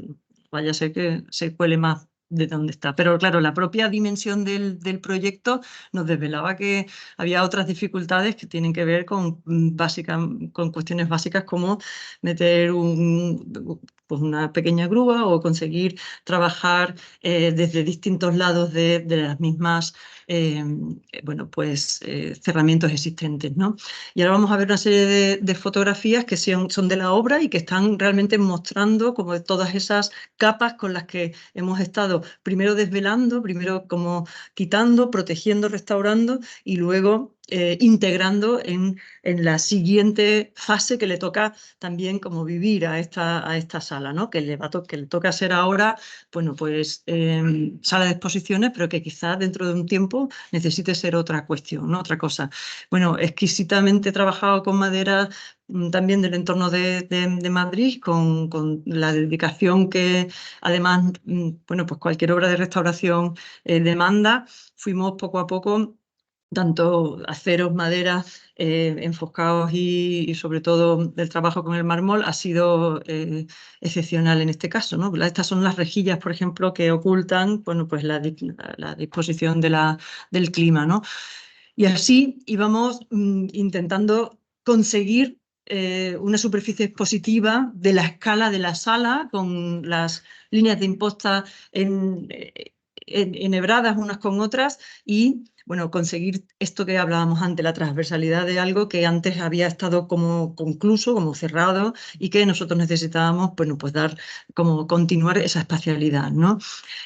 Speaker 4: vaya a ser que se cuele más de dónde está. Pero claro, la propia dimensión del proyecto nos desvelaba que había otras dificultades que tienen que ver con cuestiones básicas como meter pues una pequeña grúa o conseguir trabajar desde distintos lados de las mismas bueno, pues cerramientos existentes, ¿no? Y ahora vamos a ver una serie de fotografías que son de la obra y que están realmente mostrando como todas esas capas con las que hemos estado primero desvelando, primero como quitando, protegiendo, restaurando y luego integrando en la siguiente fase que le toca también como vivir a esta sala, ¿no? Que le toca ser ahora, bueno, pues sala de exposiciones, pero que quizás dentro de un tiempo necesite ser otra cuestión, ¿no? Otra cosa. Bueno, exquisitamente trabajado con madera también del entorno de Madrid, con la dedicación que además, bueno, pues cualquier obra de restauración demanda. Fuimos poco a poco tanto aceros, maderas enfocados y sobre todo el trabajo con el mármol ha sido excepcional en este caso, ¿no? Estas son las rejillas, por ejemplo, que ocultan, bueno, pues la disposición del clima, ¿no? Y así íbamos intentando conseguir una superficie expositiva de la escala de la sala con las líneas de imposta enhebradas unas con otras y bueno, conseguir esto que hablábamos antes, la transversalidad de algo que antes había estado como concluso, como cerrado y que nosotros necesitábamos, bueno, pues dar como continuar esa espacialidad, ¿no?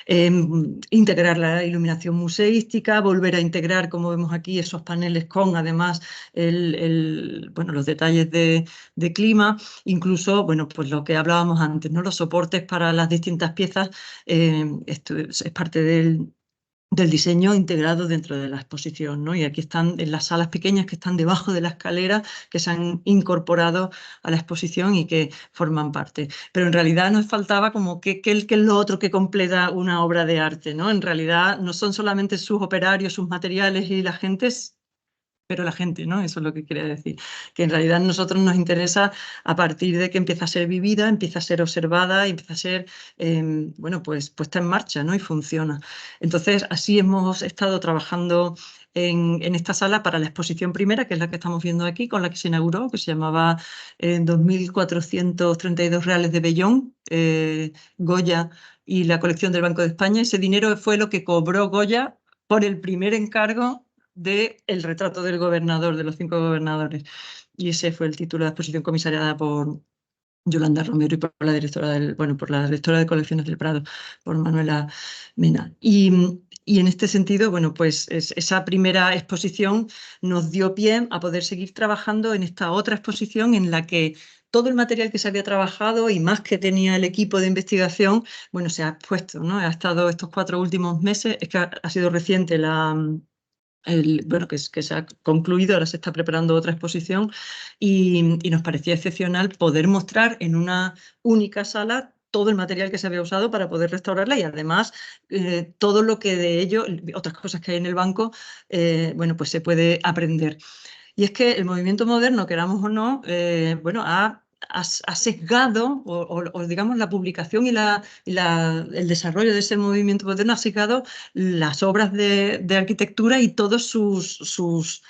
Speaker 4: Integrar la iluminación museística, volver a integrar, como vemos aquí, esos paneles con además bueno, los detalles de clima, incluso bueno, pues lo que hablábamos antes, ¿no? Los soportes para las distintas piezas, esto es parte del diseño integrado dentro de la exposición, ¿no? Y aquí están en las salas pequeñas que están debajo de la escalera, que se han incorporado a la exposición y que forman parte. Pero en realidad nos faltaba como qué es lo otro que completa una obra de arte, ¿no? En realidad no son solamente sus operarios, sus materiales y la gente, pero la gente, ¿no? Eso es lo que quería decir. Que en realidad a nosotros nos interesa a partir de que empieza a ser vivida, empieza a ser observada y empieza a ser, bueno, pues puesta en marcha, ¿no? Y funciona. Entonces, así hemos estado trabajando en esta sala para la exposición primera, que es la que estamos viendo aquí, con la que se inauguró, que se llamaba 2.432 reales de Bellón, Goya y la colección del Banco de España. Ese dinero fue lo que cobró Goya por el primer encargo del retrato del gobernador, de los 5 gobernadores. Y ese fue el título de exposición comisariada por Yolanda Romero y por la directora por la directora de colecciones del Prado, por Manuela Mena. Y en este sentido, bueno, pues esa primera exposición nos dio pie a poder seguir trabajando en esta otra exposición en la que todo el material que se había trabajado y más que tenía el equipo de investigación, bueno, se ha expuesto, ¿no? Ha estado estos 4 últimos meses, es que ha sido reciente bueno, que se ha concluido, ahora se está preparando otra exposición y nos parecía excepcional poder mostrar en una única sala todo el material que se había usado para poder restaurarla y además todo lo que de ello, otras cosas que hay en el banco, bueno, pues se puede aprender. Y es que el movimiento moderno, queramos o no, bueno, ha ha sesgado, o digamos la publicación y el desarrollo de ese movimiento moderno ha sesgado las obras de arquitectura y todas sus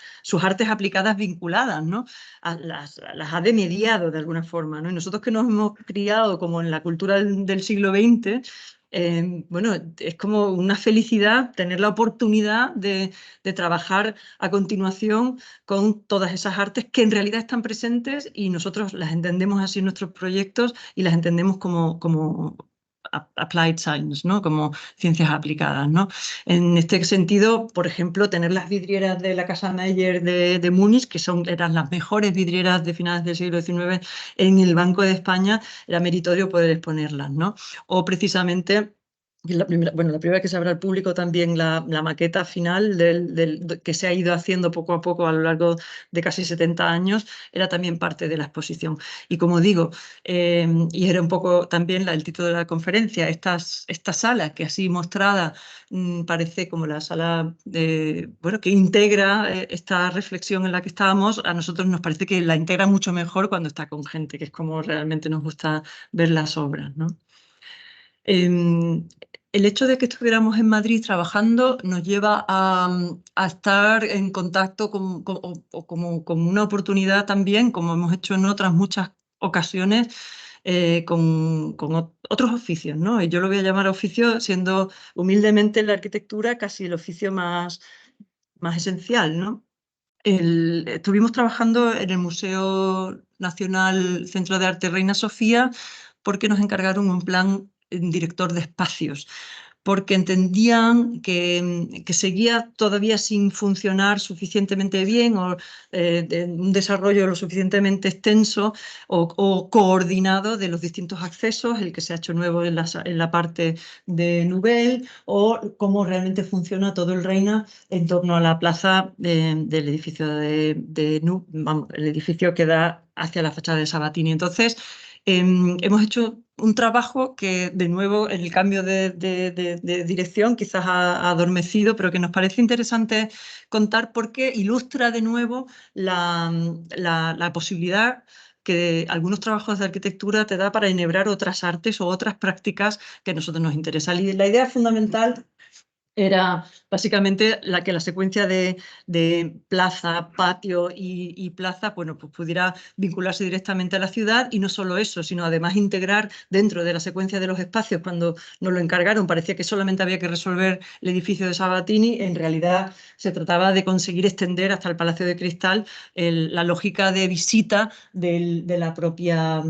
Speaker 4: artes aplicadas vinculadas, ¿no? Las ha demediado de alguna forma, ¿no? Y nosotros que nos hemos criado como en la cultura del siglo XX, bueno, es como una felicidad tener la oportunidad de trabajar a continuación con todas esas artes que en realidad están presentes y nosotros las entendemos así en nuestros proyectos y las entendemos como applied science, ¿no? Como ciencias aplicadas, ¿no? En este sentido, por ejemplo, tener las vidrieras de la Casa Meyer de Múnich, que eran las mejores vidrieras de finales del siglo XIX en el Banco de España, era meritorio poder exponerlas, ¿no? O precisamente la primera que se abra al público también la maqueta final que se ha ido haciendo poco a poco a lo largo de casi 70 años, era también parte de la exposición. Y como digo, y era un poco también el título de la conferencia, esta sala que así mostrada parece como la sala que integra esta reflexión en la que estábamos, a nosotros nos parece que la integra mucho mejor cuando está con gente, que es como realmente nos gusta ver las obras, ¿no? El hecho de que estuviéramos en Madrid trabajando nos lleva a estar en contacto con una oportunidad también, como hemos hecho en otras muchas ocasiones, con otros oficios, ¿no? Y yo lo voy a llamar oficio, siendo humildemente la arquitectura casi el oficio más esencial, ¿no? Estuvimos trabajando en el Museo Nacional Centro de Arte Reina Sofía porque nos encargaron un plan director de espacios, porque entendían que seguía todavía sin funcionar suficientemente bien o un desarrollo lo suficientemente extenso o coordinado de los distintos accesos, el que se ha hecho nuevo en la parte de Nubel, o cómo realmente funciona todo el Reina en torno a la plaza del edificio el edificio que da hacia la fachada de Sabatini. Entonces, hemos hecho un trabajo que, de nuevo, en el cambio de dirección quizás ha adormecido, pero que nos parece interesante contar porque ilustra de nuevo la posibilidad que algunos trabajos de arquitectura te da para enhebrar otras artes o otras prácticas que a nosotros nos interesan. Y la idea fundamental era básicamente que la secuencia de plaza, patio y plaza, bueno, pues pudiera vincularse directamente a la ciudad, y no solo eso, sino además integrar dentro de la secuencia de los espacios. Cuando nos lo encargaron parecía que solamente había que resolver el edificio de Sabatini, en realidad se trataba de conseguir extender hasta el Palacio de Cristal la lógica de visita de la propia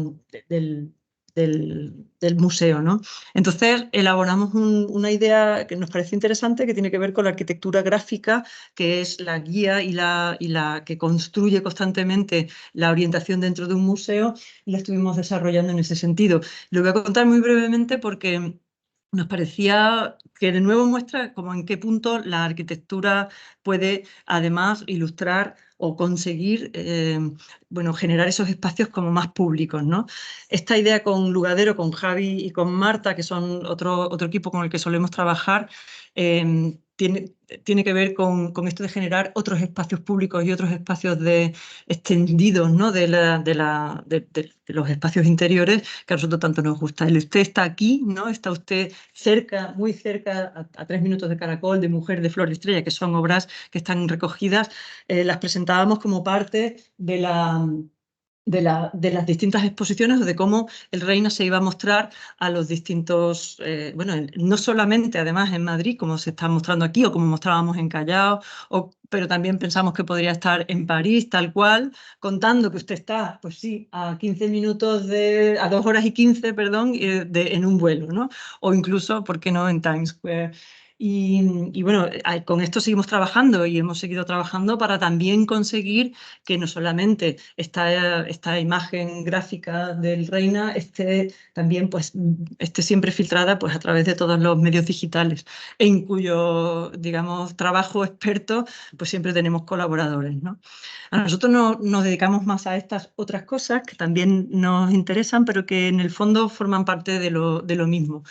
Speaker 4: del museo, ¿no? Entonces, elaboramos una idea que nos parece interesante, que tiene que ver con la arquitectura gráfica, que es la guía y la que construye constantemente la orientación dentro de un museo, y la estuvimos desarrollando en ese sentido. Lo voy a contar muy brevemente porque nos parecía que de nuevo muestra como en qué punto la arquitectura puede además ilustrar o conseguir generar esos espacios como más públicos, ¿no? Esta idea con Lugadero, con Javi y con Marta, que son otro equipo con el que solemos trabajar, tiene que ver con esto de generar otros espacios públicos y otros espacios extendidos, ¿no? de los espacios interiores, que a nosotros tanto nos gusta. Usted está aquí, ¿no? Está usted cerca, muy cerca, a 3 minutos de Caracol, de Mujer, de Flor y Estrella, que son obras que están recogidas. Las presentábamos como parte de las distintas exposiciones o de cómo el Reina se iba a mostrar a los distintos, no solamente además en Madrid, como se está mostrando aquí o como mostrábamos en Callao, pero también pensamos que podría estar en París, tal cual, contando que usted está, pues sí, a 15 minutos a 2 horas y 15, perdón, en un vuelo, ¿no? O incluso, ¿por qué no?, en Times Square. Y bueno, con esto seguimos trabajando y hemos seguido trabajando para también conseguir que no solamente esta imagen gráfica del Reina esté también esté siempre filtrada a través de todos los medios digitales, en cuyo, digamos, trabajo experto pues siempre tenemos colaboradores, ¿no? A nosotros nos dedicamos más a estas otras cosas que también nos interesan, pero que en el fondo forman parte de lo mismo.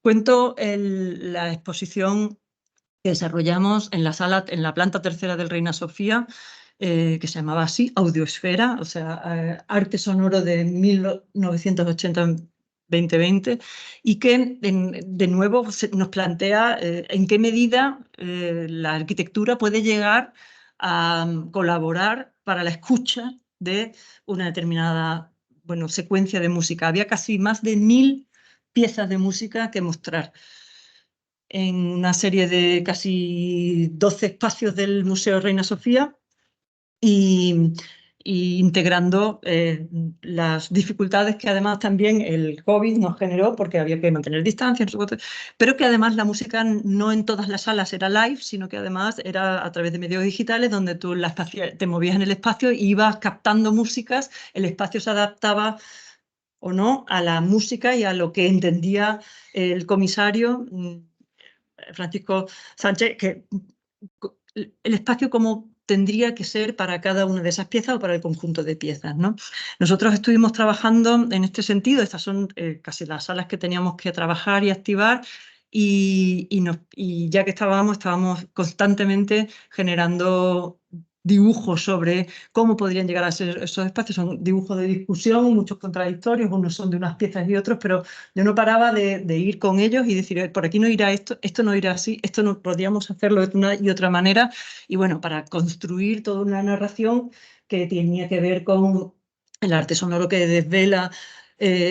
Speaker 4: Cuento la exposición que desarrollamos en la planta tercera del Reina Sofía, que se llamaba así, Audiosfera, o sea, arte sonoro de 1980-2020, y que de nuevo nos plantea en qué medida la arquitectura puede llegar a colaborar para la escucha de una determinada, bueno, secuencia de música. Había casi más de 1000 piezas de música que mostrar en una serie de casi 12 espacios del Museo Reina Sofía y integrando las dificultades que además también el COVID nos generó porque había que mantener distancia, no sé cuánto, pero que además la música no en todas las salas era live, sino que además era a través de medios digitales donde tú te movías en el espacio y ibas captando músicas, el espacio se adaptaba o no a la música y a lo que entendía el comisario Francisco Sánchez, que el espacio como tendría que ser para cada una de esas piezas o para el conjunto de piezas, ¿no? Nosotros estuvimos trabajando en este sentido, estas son casi las salas que teníamos que trabajar y activar, y ya que estábamos constantemente generando dibujos sobre cómo podrían llegar a ser esos espacios. Son dibujos de discusión, muchos contradictorios, unos son de unas piezas y otros, pero yo no paraba de ir con ellos y decir, por aquí no irá esto, esto no irá así, esto no podríamos hacerlo de una y otra manera. Y bueno, para construir toda una narración que tenía que ver con el arte sonoro que desvela,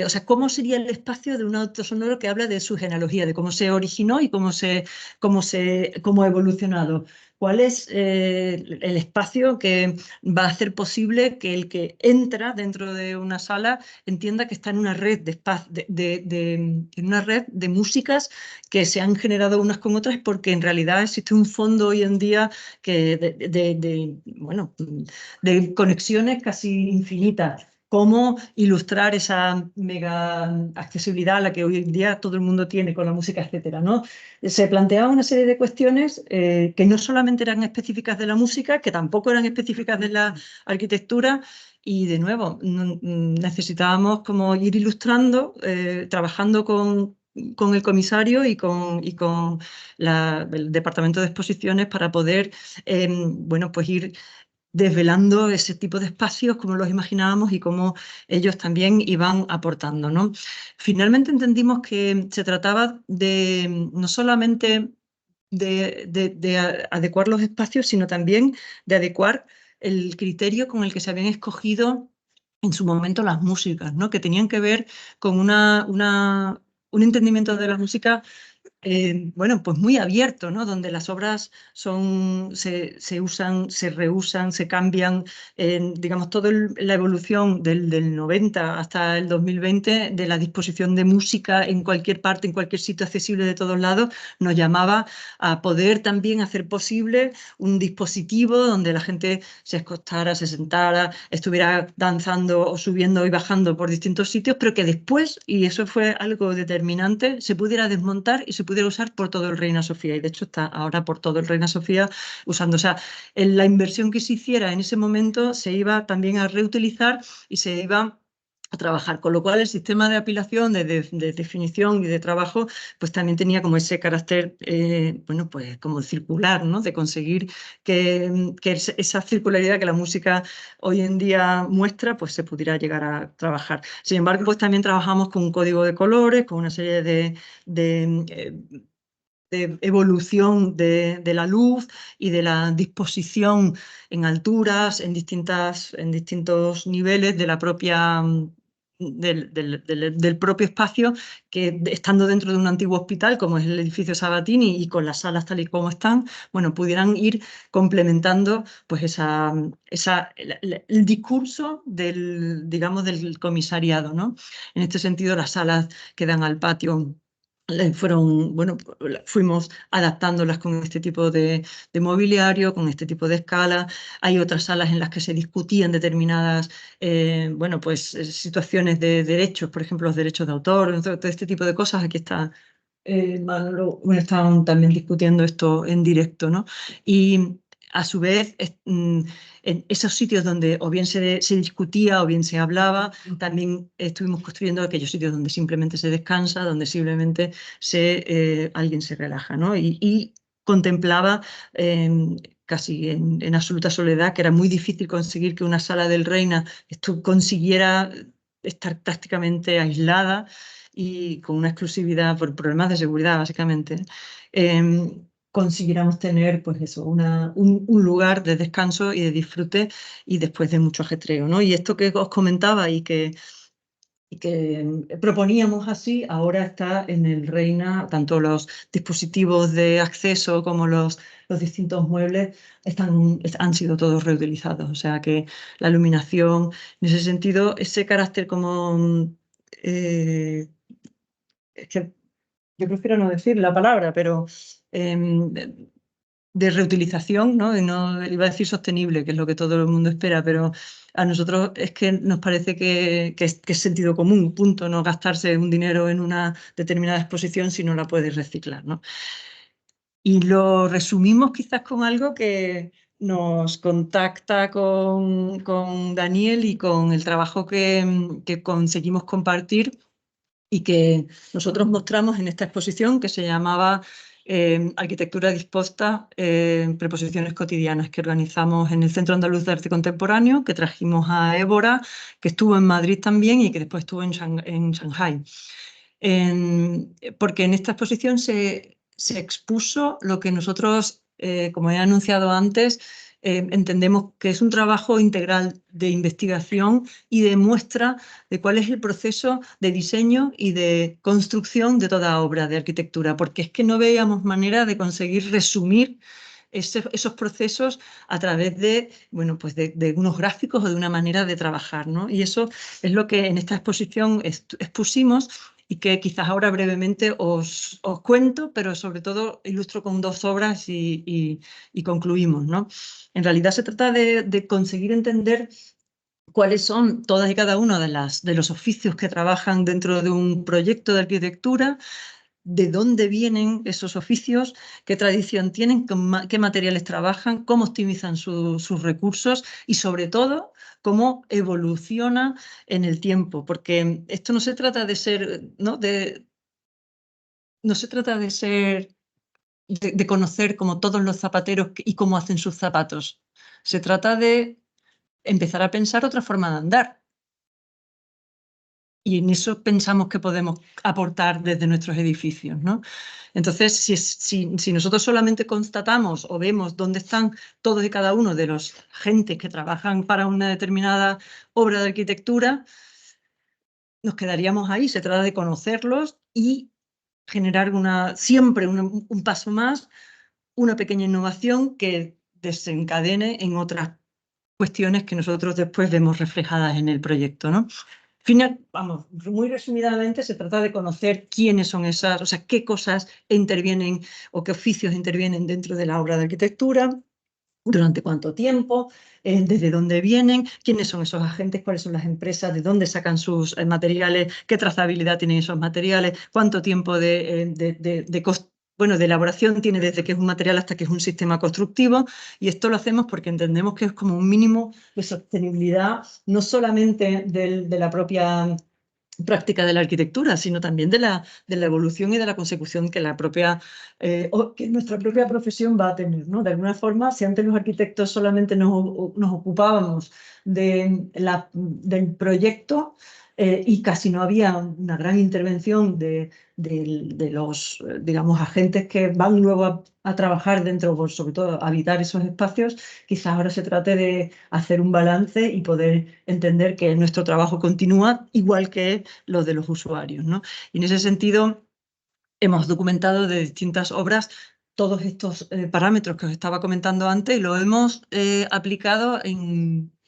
Speaker 4: o sea, cómo sería el espacio de un arte sonoro que habla de su genealogía, de cómo se originó y cómo ha evolucionado. ¿Cuál es el espacio que va a hacer posible que el que entra dentro de una sala entienda que está en una red en una red de músicas que se han generado unas con otras, porque en realidad existe un fondo hoy en día de conexiones casi infinitas? Cómo ilustrar esa mega accesibilidad a la que hoy en día todo el mundo tiene con la música, etcétera, ¿no? Se planteaba una serie de cuestiones que no solamente eran específicas de la música, que tampoco eran específicas de la arquitectura, y de nuevo necesitábamos como ir ilustrando, trabajando con el comisario y con el departamento de exposiciones para poder bueno, pues ir desvelando ese tipo de espacios, cómo los imaginábamos y cómo ellos también iban aportando, ¿no? Finalmente entendimos que se trataba de no solamente de adecuar los espacios, sino también de adecuar el criterio con el que se habían escogido en su momento las músicas, ¿no? Que tenían que ver con un entendimiento de la música bueno, pues muy abierto, ¿no? Donde las obras se usan, se reusan, se cambian, digamos, toda la evolución del 90 hasta el 2020 de la disposición de música en cualquier parte, en cualquier sitio accesible de todos lados, nos llamaba a poder también hacer posible un dispositivo donde la gente se acostara, se sentara, estuviera danzando o subiendo y bajando por distintos sitios, pero que después, y eso fue algo determinante, se pudiera desmontar y se pudiera usar por todo el Reina Sofía, y de hecho está ahora por todo el Reina Sofía usando. O sea, la inversión que se hiciera en ese momento se iba también a reutilizar y se iba a trabajar, con lo cual el sistema de apilación, de definición y de trabajo, pues también tenía como ese carácter, bueno, pues como circular, ¿no? De conseguir que esa circularidad que la música hoy en día muestra, pues se pudiera llegar a trabajar. Sin embargo, pues también trabajamos con un código de colores, con una serie de evolución de la luz y de la disposición en alturas, en distintos niveles de la propia del propio espacio, que estando dentro de un antiguo hospital como es el edificio Sabatini y con las salas tal y como están, bueno, pudieran ir complementando pues el discurso digamos, del comisariado, ¿no? En este sentido, las salas que dan al patio bueno, fuimos adaptándolas con este tipo de mobiliario, con este tipo de escala. Hay otras salas en las que se discutían determinadas, bueno, pues situaciones de derechos, por ejemplo, los derechos de autor, todo este tipo de cosas. Aquí está Manolo, bueno, estaban también discutiendo esto en directo, ¿no? Y a su vez, en esos sitios donde o bien se discutía o bien se hablaba, también estuvimos construyendo aquellos sitios donde simplemente se descansa, donde simplemente alguien se relaja, ¿no? Y contemplaba casi en absoluta soledad, que era muy difícil conseguir que una sala del Reina consiguiera estar prácticamente aislada y con una exclusividad por problemas de seguridad, básicamente. Consiguiéramos tener, pues eso, un lugar de descanso y de disfrute y después de mucho ajetreo, ¿no? Y esto que os comentaba y que proponíamos así, ahora está en el Reina, tanto los dispositivos de acceso como los distintos muebles han sido todos reutilizados. O sea que la iluminación, en ese sentido, ese carácter como... es que yo prefiero no decir la palabra, pero de reutilización, ¿no? Y no iba a decir sostenible, que es lo que todo el mundo espera, pero a nosotros es que nos parece que es sentido común, punto, no gastarse un dinero en una determinada exposición si no la puedes reciclar, ¿no? Y lo resumimos quizás con algo que nos contacta con Daniel y con el trabajo que conseguimos compartir y que nosotros mostramos en esta exposición que se llamaba Arquitectura disposta, preposiciones cotidianas, que organizamos en el Centro Andaluz de Arte Contemporáneo, que trajimos a Évora, que estuvo en Madrid también y que después estuvo en Shanghái. Porque en esta exposición se expuso lo que nosotros, como he anunciado antes, entendemos que es un trabajo integral de investigación y de muestra de cuál es el proceso de diseño y de construcción de toda obra de arquitectura, porque es que no veíamos manera de conseguir resumir esos procesos a través de, bueno, pues de unos gráficos o de una manera de trabajar, ¿no? Y eso es lo que en esta exposición expusimos y que quizás ahora brevemente os cuento, pero sobre todo ilustro con dos obras y concluimos, ¿no? En realidad se trata de conseguir entender cuáles son todas y cada uno de los oficios que trabajan dentro de un proyecto de arquitectura, de dónde vienen esos oficios, qué tradición tienen, qué materiales trabajan, cómo optimizan sus recursos y sobre todo cómo evoluciona en el tiempo, porque esto no se trata de ser, ¿no? No se trata de ser, de conocer como todos los zapateros y cómo hacen sus zapatos. Se trata de empezar a pensar otra forma de andar. Y en eso pensamos que podemos aportar desde nuestros edificios, ¿no? Entonces, si nosotros solamente constatamos o vemos dónde están todos y cada uno de los agentes que trabajan para una determinada obra de arquitectura, nos quedaríamos ahí. Se trata de conocerlos y generar siempre un paso más, una pequeña innovación que desencadene en otras cuestiones que nosotros después vemos reflejadas en el proyecto, ¿no? Vamos, muy resumidamente se trata de conocer quiénes son esas, o sea, qué cosas intervienen o qué oficios intervienen dentro de la obra de arquitectura, durante cuánto tiempo, desde dónde vienen, quiénes son esos agentes, cuáles son las empresas, de dónde sacan sus materiales, qué trazabilidad tienen esos materiales, cuánto tiempo de elaboración tiene desde que es un material hasta que es un sistema constructivo. Y esto lo hacemos porque entendemos que es como un mínimo de sostenibilidad, no solamente de la propia práctica de la arquitectura, sino también de la evolución y de la consecución que que nuestra propia profesión va a tener, ¿no? De alguna forma, si antes los arquitectos solamente nos ocupábamos del proyecto y casi no había una gran intervención de los, digamos, agentes que van luego a trabajar dentro, pues, sobre todo a habitar esos espacios, quizás ahora se trate de hacer un balance y poder entender que nuestro trabajo continúa igual que lo de los usuarios, ¿no? Y en ese sentido hemos documentado de distintas obras todos estos parámetros que os estaba comentando antes y lo hemos aplicado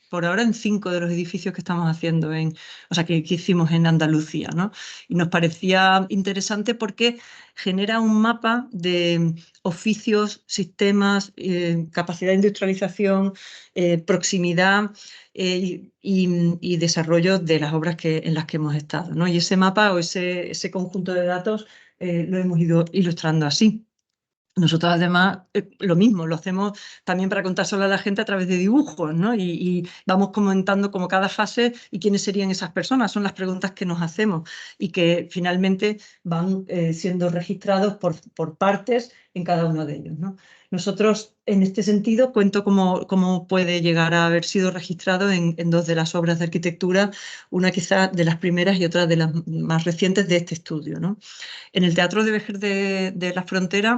Speaker 4: por ahora en 5 de los edificios que estamos haciendo, o sea, que hicimos en Andalucía, ¿no? Y nos parecía interesante porque genera un mapa de oficios, sistemas, capacidad de industrialización, proximidad y desarrollo de las obras en las que hemos estado, ¿no? Y ese mapa o ese conjunto de datos lo hemos ido ilustrando así. Nosotros además lo mismo, lo hacemos también para contárselo a la gente a través de dibujos, ¿no? Y vamos comentando como cada fase y quiénes serían esas personas, son las preguntas que nos hacemos y que finalmente van siendo registrados por partes en cada uno de ellos, ¿no? Nosotros, en este sentido, cuento cómo puede llegar a haber sido registrado en dos de las obras de arquitectura, una quizás de las primeras y otra de las más recientes de este estudio, ¿no? En el Teatro de Vejer de la Frontera,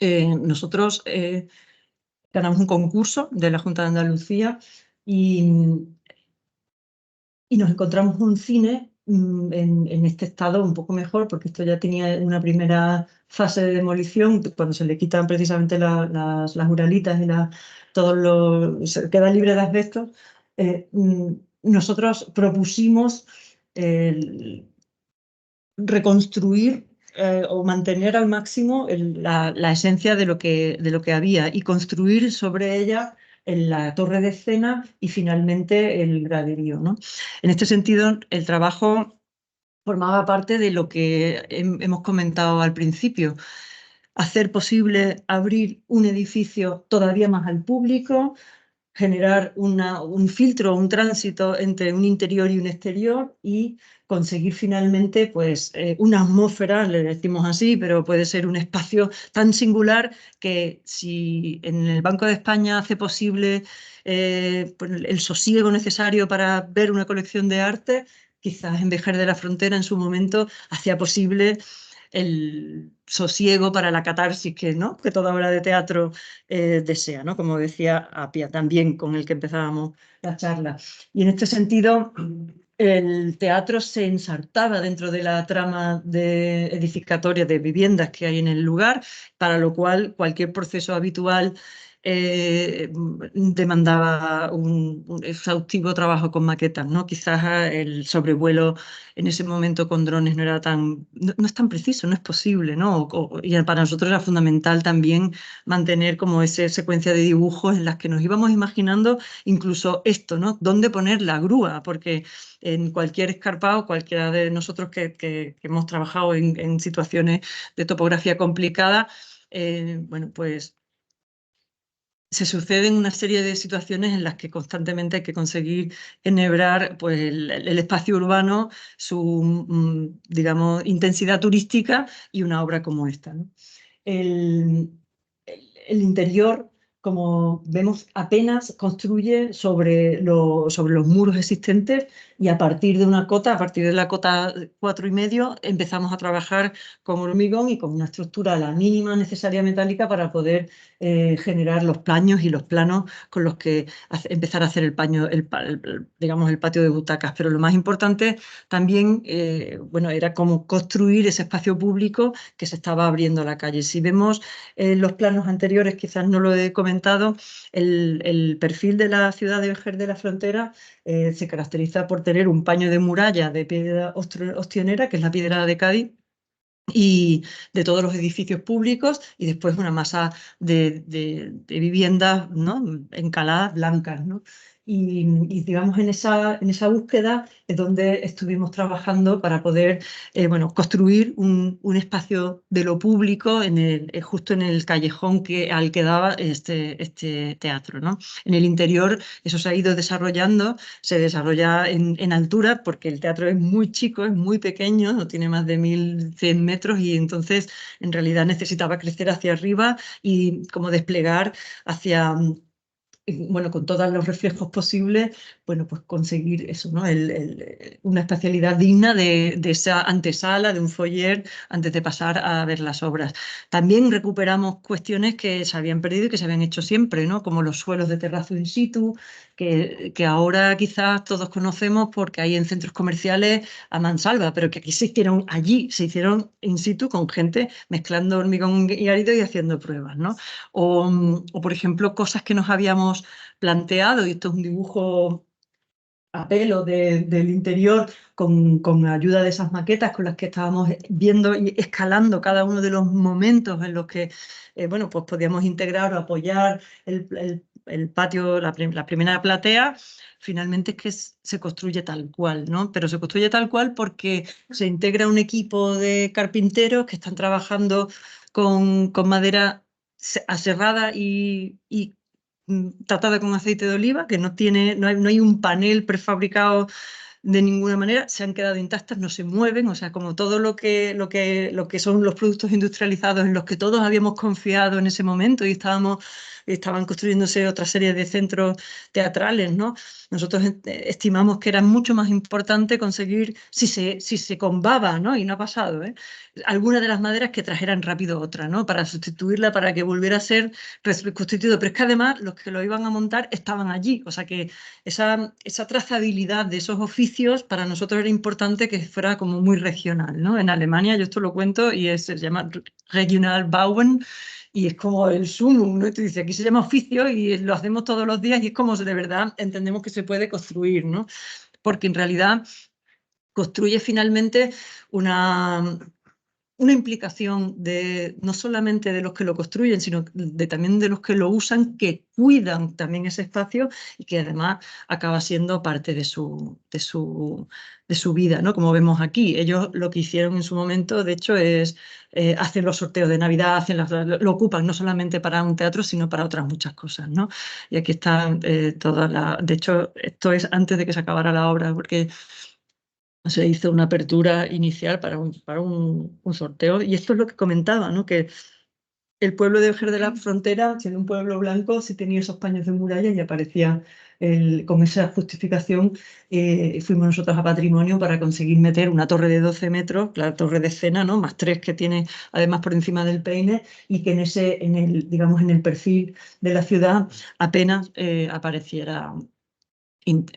Speaker 4: nosotros ganamos un concurso de la Junta de Andalucía y nos encontramos un cine en este estado un poco mejor, porque esto ya tenía una primera fase de demolición, cuando se le quitan precisamente las uralitas y se queda libre de asbesto. Nosotros propusimos reconstruir o mantener al máximo la esencia de lo que había y construir sobre ella en la torre de escena y finalmente el graderío, ¿no? En este sentido, el trabajo formaba parte de lo que hemos comentado al principio, hacer posible abrir un edificio todavía más al público, generar un filtro, un tránsito entre un interior y un exterior y conseguir finalmente pues, una atmósfera, le decimos así, pero puede ser un espacio tan singular que si en el Banco de España hace posible pues, el sosiego necesario para ver una colección de arte, quizás en Vejer de la Frontera en su momento hacía posible el sosiego para la catarsis ¿no? Que toda obra de teatro desea, ¿no? Como decía Apia, también con el que empezábamos la charla. Y en este sentido, el teatro se ensartaba dentro de la trama edificatoria de viviendas que hay en el lugar, para lo cual cualquier proceso habitual demandaba un exhaustivo trabajo con maquetas, ¿no? Quizás el sobrevuelo en ese momento con drones no es tan preciso, no es posible, ¿no? Y para nosotros era fundamental también mantener como esa secuencia de dibujos en las que nos íbamos imaginando incluso esto, ¿no? ¿Dónde poner la grúa? Porque en cualquier escarpado, cualquiera de nosotros que hemos trabajado en situaciones de topografía complicada, bueno, pues se suceden una serie de situaciones en las que constantemente hay que conseguir enhebrar pues, el espacio urbano, su, digamos, intensidad turística y una obra como esta, ¿no? El interior, como vemos, apenas construye sobre los muros existentes y a partir de una cota, a partir de la cota 4,5, empezamos a trabajar con hormigón y con una estructura a la mínima necesaria metálica para poder generar los paños y los planos con los que empezar a hacer el paño, digamos, el patio de butacas. Pero lo más importante también, bueno, era cómo construir ese espacio público que se estaba abriendo a la calle. Si vemos los planos anteriores, quizás no lo he comentado, el perfil de la ciudad de Vejer de la Frontera se caracteriza por tener un paño de muralla de piedra ostionera, que es la piedra de Cádiz, y de todos los edificios públicos y después una masa de viviendas, ¿no? Encaladas blancas, ¿no? Y digamos en esa búsqueda es donde estuvimos trabajando para poder bueno, construir un espacio de lo público justo en el callejón al que daba este teatro, ¿no? En el interior eso se ha ido desarrollando, se desarrolla en altura porque el teatro es muy chico, es muy pequeño, no tiene más de 1.100 metros y entonces en realidad necesitaba crecer hacia arriba y como desplegar hacia bueno, con todos los reflejos posibles, bueno, pues conseguir eso, ¿no? Una espacialidad digna de esa antesala, de un foyer, antes de pasar a ver las obras. También recuperamos cuestiones que se habían perdido y que se habían hecho siempre, ¿no? Como los suelos de terrazo in situ, que ahora quizás todos conocemos porque hay en centros comerciales a mansalva, pero que aquí allí se hicieron in situ con gente mezclando hormigón y árido y haciendo pruebas, ¿no? O, por ejemplo, cosas que nos habíamos planteado, y esto es un dibujo a pelo del interior con ayuda de esas maquetas con las que estábamos viendo y escalando cada uno de los momentos en los que bueno, pues podíamos integrar o apoyar el patio, la primera platea. Finalmente es que se construye tal cual, ¿no? Pero se construye tal cual porque se integra un equipo de carpinteros que están trabajando con madera aserrada y tratada con aceite de oliva, que no hay un panel prefabricado de ninguna manera, se han quedado intactas, no se mueven, o sea, como todo lo que son los productos industrializados en los que todos habíamos confiado en ese momento y estaban construyéndose otra serie de centros teatrales, ¿no? Nosotros estimamos que era mucho más importante conseguir, si se combaba, ¿no? Y no ha pasado, ¿eh? Algunas de las maderas que trajeran rápido otra, ¿no? Para sustituirla, para que volviera a ser reconstituido. Pero es que además los que lo iban a montar estaban allí, o sea que esa trazabilidad de esos oficios para nosotros era importante que fuera como muy regional, ¿no? En Alemania, yo esto lo cuento y se llama Regionalbauen y es como el sumum, ¿no? Tú dices, aquí se llama oficio y lo hacemos todos los días y es como de verdad entendemos que se puede construir, ¿no? Porque en realidad construye finalmente una implicación no solamente de los que lo construyen, sino también de los que lo usan, que cuidan también ese espacio y que además acaba siendo parte de su vida, ¿no? Como vemos aquí. Ellos lo que hicieron en su momento, de hecho, es hacen los sorteos de Navidad, lo ocupan no solamente para un teatro, sino para otras muchas cosas, ¿no? Y aquí están todas las... De hecho, esto es antes de que se acabara la obra, porque se hizo una apertura inicial para un sorteo. Y esto es lo que comentaba, ¿no? Que el pueblo de Ojer de la Frontera, siendo un pueblo blanco, sí tenía esos paños de muralla y aparecía con esa justificación. Fuimos nosotros a Patrimonio para conseguir meter una torre de 12 metros, la torre de escena, ¿no? Más 3 que tiene además por encima del peine, y que digamos, en el perfil de la ciudad apenas apareciera,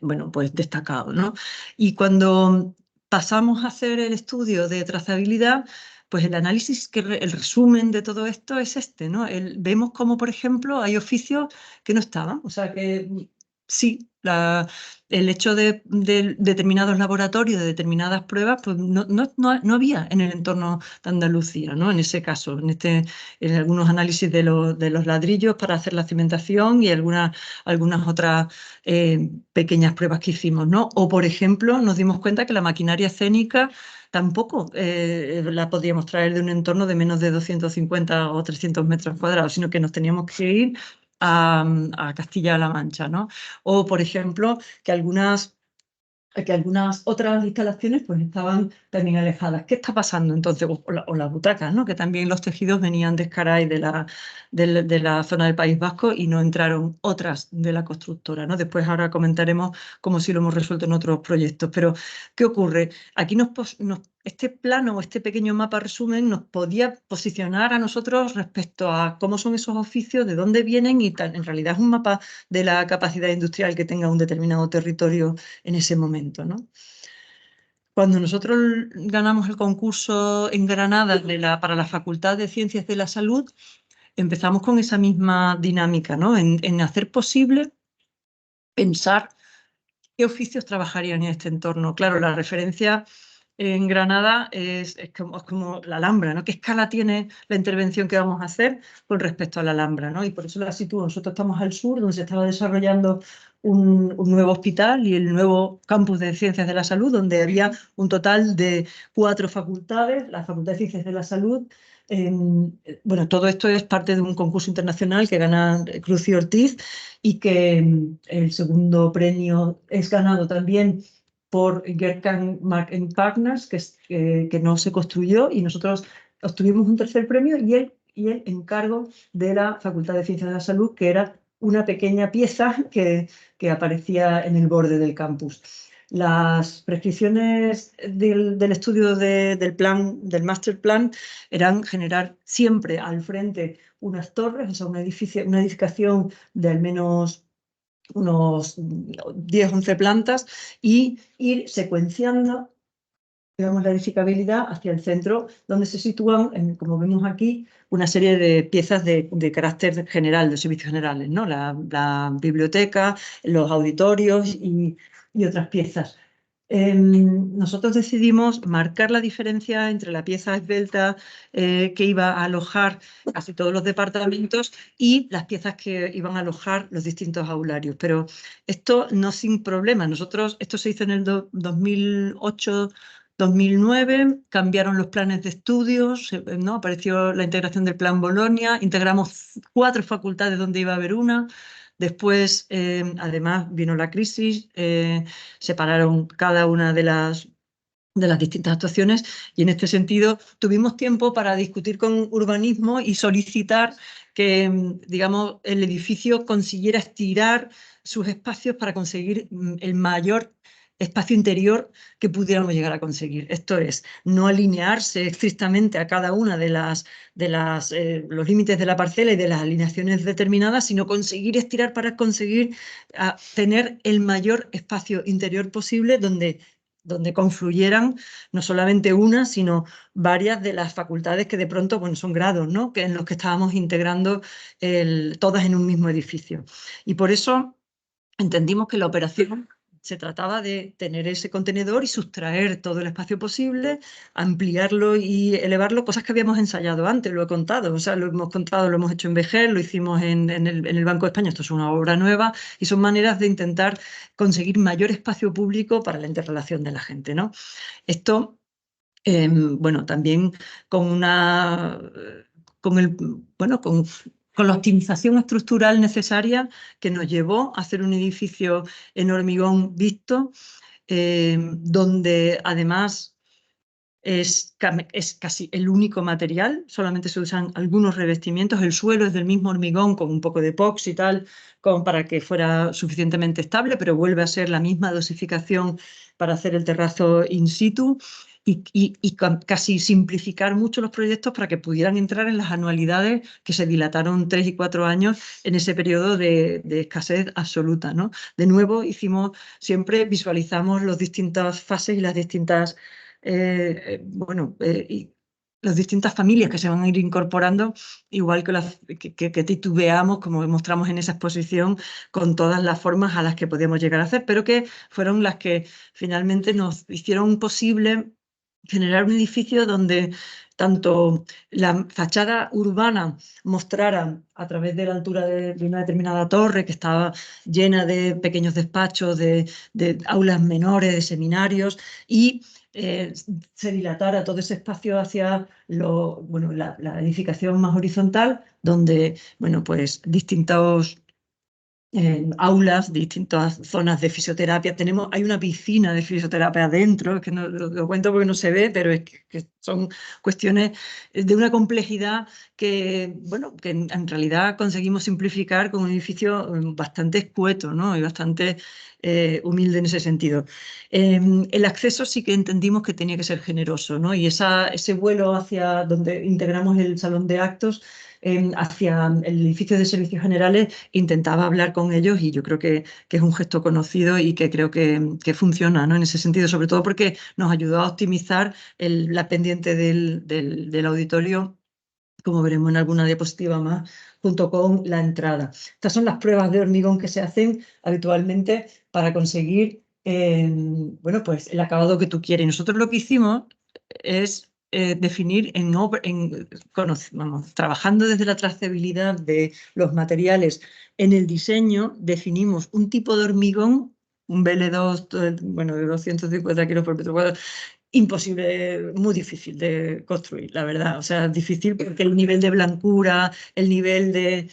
Speaker 4: bueno, pues destacado, ¿no? Y cuando pasamos a hacer el estudio de trazabilidad, pues el análisis, el resumen de todo esto es este, ¿no? Vemos como, por ejemplo, hay oficios que no estaban, o sea que sí, el hecho de determinados laboratorios, de determinadas pruebas, pues no había en el entorno de Andalucía, ¿no? En ese caso, en algunos análisis de los ladrillos para hacer la cimentación y algunas otras pequeñas pruebas que hicimos, ¿no? O, por ejemplo, nos dimos cuenta que la maquinaria escénica tampoco la podíamos traer de un entorno de menos de 250 o 300 metros cuadrados, sino que nos teníamos que ir a Castilla-La Mancha, ¿no? O, por ejemplo, que algunas otras instalaciones pues estaban también alejadas. ¿Qué está pasando entonces? O las butacas, ¿no? Que también los tejidos venían de Escaray, de la zona del País Vasco, y no entraron otras de la constructora, ¿no? Después ahora comentaremos cómo sí lo hemos resuelto en otros proyectos. Pero, ¿qué ocurre? Aquí este plano o este pequeño mapa resumen nos podía posicionar a nosotros respecto a cómo son esos oficios, de dónde vienen y tal. En realidad es un mapa de la capacidad industrial que tenga un determinado territorio en ese momento, ¿no? Cuando nosotros ganamos el concurso en Granada para la Facultad de Ciencias de la Salud, empezamos con esa misma dinámica, ¿no? En hacer posible pensar qué oficios trabajarían en este entorno. Claro, la referencia en Granada es como la Alhambra, ¿no? ¿Qué escala tiene la intervención que vamos a hacer con respecto a la Alhambra, ¿no? Y por eso la sitúo. Nosotros estamos al sur, donde se estaba desarrollando un nuevo hospital y el nuevo campus de Ciencias de la Salud, donde había un total de 4 facultades, la Facultad de Ciencias de la Salud. Bueno, todo esto es parte de un concurso internacional que gana Cruz y Ortiz, y que el segundo premio es ganado también por Gerkan Partners, que no se construyó, y nosotros obtuvimos un tercer premio y el encargo de la Facultad de Ciencias de la Salud, que era una pequeña pieza que aparecía en el borde del campus. Las prescripciones del estudio del master plan eran generar siempre al frente unas torres, o sea, una edificación de al menos unos 10 o 11 plantas, y ir secuenciando, digamos, la edificabilidad hacia el centro, donde se sitúan, como vemos aquí, una serie de piezas de carácter general, de servicios generales, ¿no? La biblioteca, los auditorios y otras piezas. Nosotros decidimos marcar la diferencia entre la pieza esbelta que iba a alojar casi todos los departamentos y las piezas que iban a alojar los distintos aularios. Pero esto no sin problema. Esto se hizo en el 2008, 2009 cambiaron los planes de estudios, ¿no? Apareció la integración del Plan Bolonia, integramos 4 facultades donde iba a haber una. Después, además, vino la crisis, separaron cada una de las distintas actuaciones y en este sentido tuvimos tiempo para discutir con urbanismo y solicitar que, digamos, el edificio consiguiera estirar sus espacios para conseguir el mayor espacio interior que pudiéramos llegar a conseguir. Esto es, no alinearse estrictamente a cada una de los límites de la parcela y de las alineaciones determinadas, sino conseguir estirar para conseguir tener el mayor espacio interior posible donde confluyeran no solamente una, sino varias de las facultades que de pronto, bueno, son grados, ¿no? Que en los que estábamos integrando todas en un mismo edificio. Y por eso entendimos que la operación se trataba de tener ese contenedor y sustraer todo el espacio posible, ampliarlo y elevarlo, cosas que habíamos ensayado antes, lo he contado, o sea, lo hemos contado, lo hemos hecho en Vejer, lo hicimos en el Banco de España, esto es una obra nueva y son maneras de intentar conseguir mayor espacio público para la interrelación de la gente, ¿no? Esto, bueno, también con la optimización estructural necesaria que nos llevó a hacer un edificio en hormigón visto, donde además es casi el único material, solamente se usan algunos revestimientos, el suelo es del mismo hormigón con un poco de epox y tal, como para que fuera suficientemente estable, pero vuelve a ser la misma dosificación para hacer el terrazo in situ. Y casi simplificar mucho los proyectos para que pudieran entrar en las anualidades que se dilataron 3 y 4 años en ese periodo de escasez absoluta, ¿no? De nuevo, siempre visualizamos las distintas fases y las distintas, las distintas familias que se van a ir incorporando, igual que titubeamos, como mostramos en esa exposición, con todas las formas a las que podíamos llegar a hacer, pero que fueron las que finalmente nos hicieron posible generar un edificio donde tanto la fachada urbana mostrara a través de la altura de una determinada torre que estaba llena de pequeños despachos, de aulas menores, de seminarios, y se dilatara todo ese espacio hacia la edificación más horizontal, donde pues distintos aulas, distintas zonas de fisioterapia. Hay una piscina de fisioterapia adentro, que no lo cuento porque no se ve, pero es que son cuestiones de una complejidad que en realidad conseguimos simplificar con un edificio bastante escueto, ¿no? Y bastante humilde en ese sentido. El acceso sí que entendimos que tenía que ser generoso, ¿no? Y ese vuelo hacia donde integramos el salón de actos, hacia el edificio de servicios generales, intentaba hablar con ellos y yo creo que es un gesto conocido y que creo que funciona, ¿no? En ese sentido, sobre todo porque nos ayudó a optimizar la pendiente del auditorio, como veremos en alguna diapositiva más, junto con la entrada. Estas son las pruebas de hormigón que se hacen habitualmente para conseguir pues el acabado que tú quieres. Nosotros lo que hicimos es definir trabajando desde la trazabilidad de los materiales en el diseño, definimos un tipo de hormigón, un BL2, de 250 kilos por metro cuadrado, imposible, muy difícil de construir, la verdad. O sea, difícil porque el nivel de blancura, el nivel que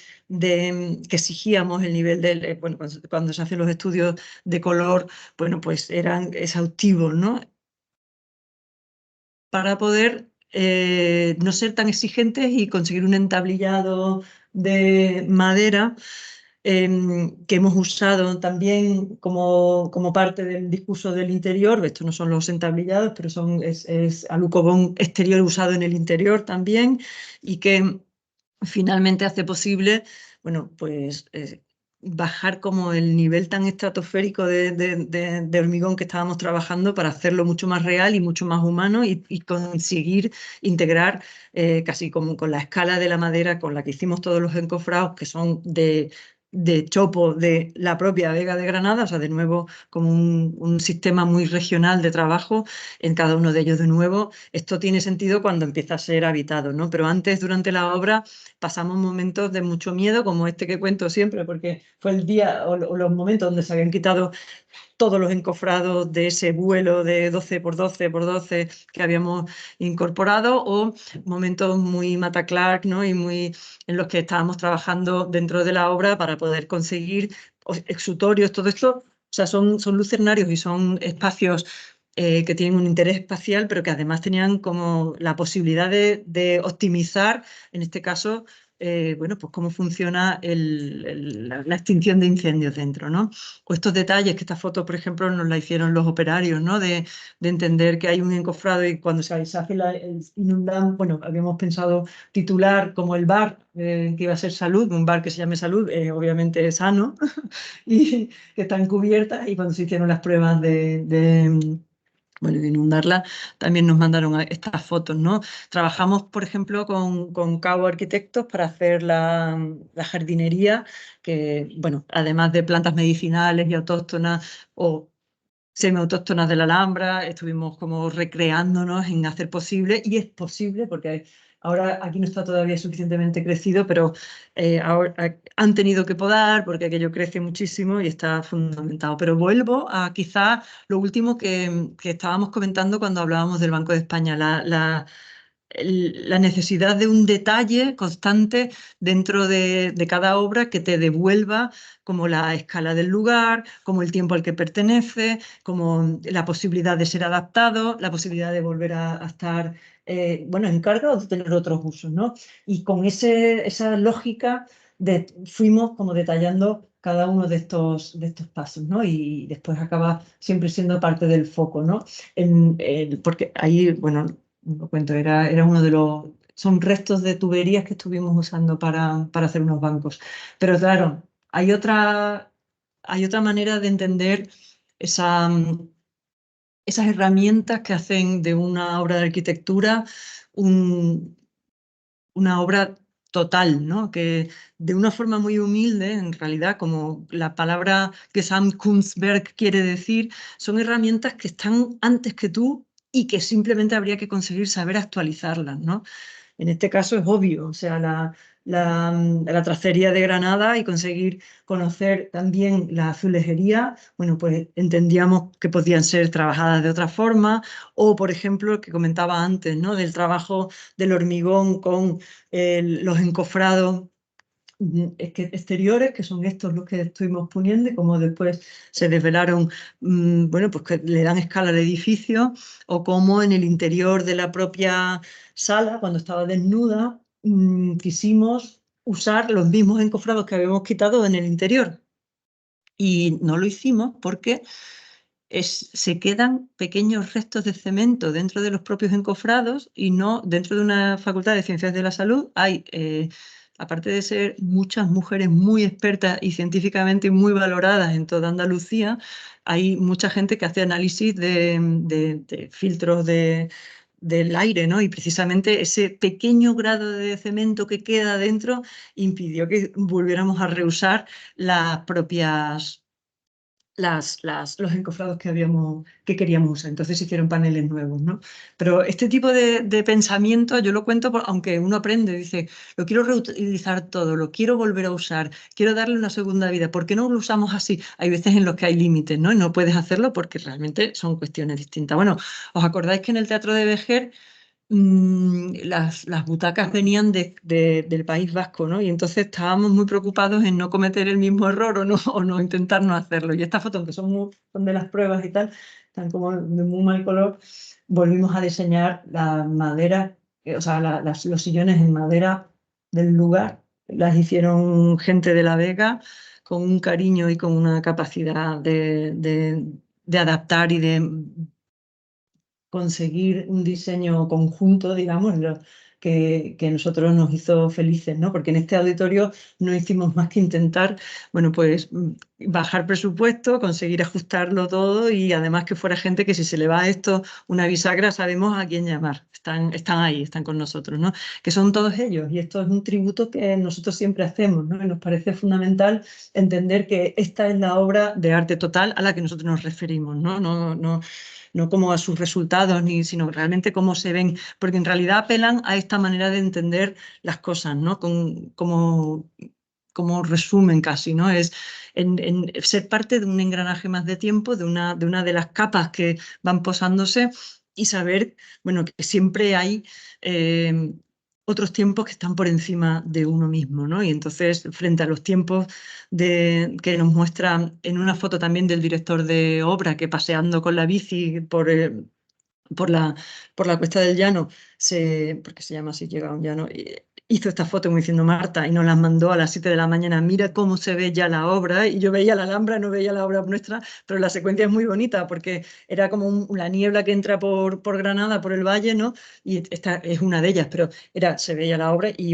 Speaker 4: exigíamos, el nivel de, cuando se hacen los estudios de color, pues eran exhaustivos, ¿no? Para poder no ser tan exigentes y conseguir un entablillado de madera que hemos usado también como parte del discurso del interior. Estos no son los entablillados, pero es alucobón exterior usado en el interior también, y que finalmente hace posible, pues bajar como el nivel tan estratosférico de hormigón que estábamos trabajando para hacerlo mucho más real y mucho más humano y conseguir integrar casi como con la escala de la madera con la que hicimos todos los encofrados, que son de chopo de la propia Vega de Granada, o sea, de nuevo como un sistema muy regional de trabajo en cada uno de ellos de nuevo. Esto tiene sentido cuando empieza a ser habitado, ¿no? Pero antes, durante la obra, pasamos momentos de mucho miedo, como este que cuento siempre, porque fue el día o los momentos donde se habían quitado todos los encofrados de ese vuelo de 12 por 12 por 12 que habíamos incorporado, o momentos muy Mata Clark, ¿no? Y muy en los que estábamos trabajando dentro de la obra para poder conseguir exutorios, todo esto. O sea, son lucernarios y son espacios que tienen un interés espacial, pero que además tenían como la posibilidad de optimizar, en este caso, bueno, pues cómo funciona la extinción de incendios dentro, ¿no? O estos detalles, que esta foto, por ejemplo, nos la hicieron los operarios, ¿no? De entender que hay un encofrado y cuando se hace el inundan, bueno, habíamos pensado titular como el bar, que iba a ser Salud, un bar que se llame Salud, obviamente es sano, y que están cubiertas, y cuando se hicieron las pruebas bueno, de inundarla, también nos mandaron estas fotos, ¿no? Trabajamos, por ejemplo, con CAO Arquitectos para hacer la jardinería, que, bueno, además de plantas medicinales y autóctonas o semiautóctonas de la Alhambra, estuvimos como recreándonos en hacer posible, y es posible porque ahora aquí no está todavía suficientemente crecido, pero ahora han tenido que podar porque aquello crece muchísimo y está fundamentado. Pero vuelvo a quizá lo último que estábamos comentando cuando hablábamos del Banco de España, la necesidad de un detalle constante dentro de cada obra que te devuelva como la escala del lugar, como el tiempo al que pertenece, como la posibilidad de ser adaptado, la posibilidad de volver a estar bueno, encargado de tener otros usos, ¿no? Y con esa lógica fuimos como detallando cada uno de estos pasos, ¿no? Y después acaba siempre siendo parte del foco, ¿no? Porque ahí, bueno, lo cuento, era uno de son restos de tuberías que estuvimos usando para hacer unos bancos. Pero claro, hay otra manera de entender esas herramientas que hacen de una obra de arquitectura una obra total, ¿no? Que de una forma muy humilde, en realidad, como la palabra Gesamtkunstwerk quiere decir, son herramientas que están antes que tú y que simplemente habría que conseguir saber actualizarlas, ¿no? En este caso es obvio, o sea, la tracería de Granada y conseguir conocer también la azulejería, bueno, pues entendíamos que podían ser trabajadas de otra forma, o por ejemplo, el que comentaba antes, ¿no? Del trabajo del hormigón con los encofrados exteriores, que son estos los que estuvimos poniendo, y como después se desvelaron, bueno, pues que le dan escala al edificio, o como en el interior de la propia sala, cuando estaba desnuda, quisimos usar los mismos encofrados que habíamos quitado en el interior. Y no lo hicimos porque se quedan pequeños restos de cemento dentro de los propios encofrados, y no dentro de una facultad de Ciencias de la Salud. Hay, aparte de ser muchas mujeres muy expertas y científicamente muy valoradas en toda Andalucía, hay mucha gente que hace análisis de filtros del aire, ¿no? Y precisamente ese pequeño grado de cemento que queda dentro impidió que volviéramos a reusar las propias los encofrados que queríamos usar. Entonces se hicieron paneles nuevos, ¿no? Pero este tipo de pensamiento yo lo cuento aunque uno aprende, dice, lo quiero reutilizar todo, lo quiero volver a usar, quiero darle una segunda vida. ¿Por qué no lo usamos así? Hay veces en los que hay límites, ¿no? Y no puedes hacerlo porque realmente son cuestiones distintas. Bueno, ¿os acordáis que en el Teatro de Vejer las butacas venían del País Vasco, ¿no? Y entonces estábamos muy preocupados en no cometer el mismo error o no intentar no hacerlo. Y estas fotos, que son de las pruebas y tal, están como de muy mal color, volvimos a diseñar la madera, o sea, los sillones en madera del lugar. Las hicieron gente de La Vega con un cariño y con una capacidad de adaptar y de conseguir un diseño conjunto, digamos, que nosotros nos hizo felices, ¿no? Porque en este auditorio no hicimos más que intentar, bueno, pues bajar presupuesto, conseguir ajustarlo todo, y además que fuera gente que si se le va a esto una bisagra sabemos a quién llamar. Están ahí, están con nosotros, ¿no? Que son todos ellos, y esto es un tributo que nosotros siempre hacemos, ¿no? Y nos parece fundamental entender que esta es la obra de arte total a la que nosotros nos referimos, ¿no? No como a sus resultados, sino realmente cómo se ven, porque en realidad apelan a esta manera de entender las cosas, ¿no? Como como resumen casi, ¿no? Es en ser parte de un engranaje más de tiempo, de una de las capas que van posándose y saber, bueno, que siempre hay otros tiempos que están por encima de uno mismo, ¿no? Y entonces, frente a los tiempos que nos muestra en una foto también del director de obra que paseando con la bici por la Cuesta del Llano, porque se llama así, llega a un llano, hizo esta foto como diciendo Marta y nos las mandó a las 7 de la mañana, mira cómo se ve ya la obra, y yo veía la Alhambra, no veía la obra nuestra, pero la secuencia es muy bonita porque era como la niebla que entra por Granada, por el valle, ¿no? Y esta es una de ellas, pero se veía la obra y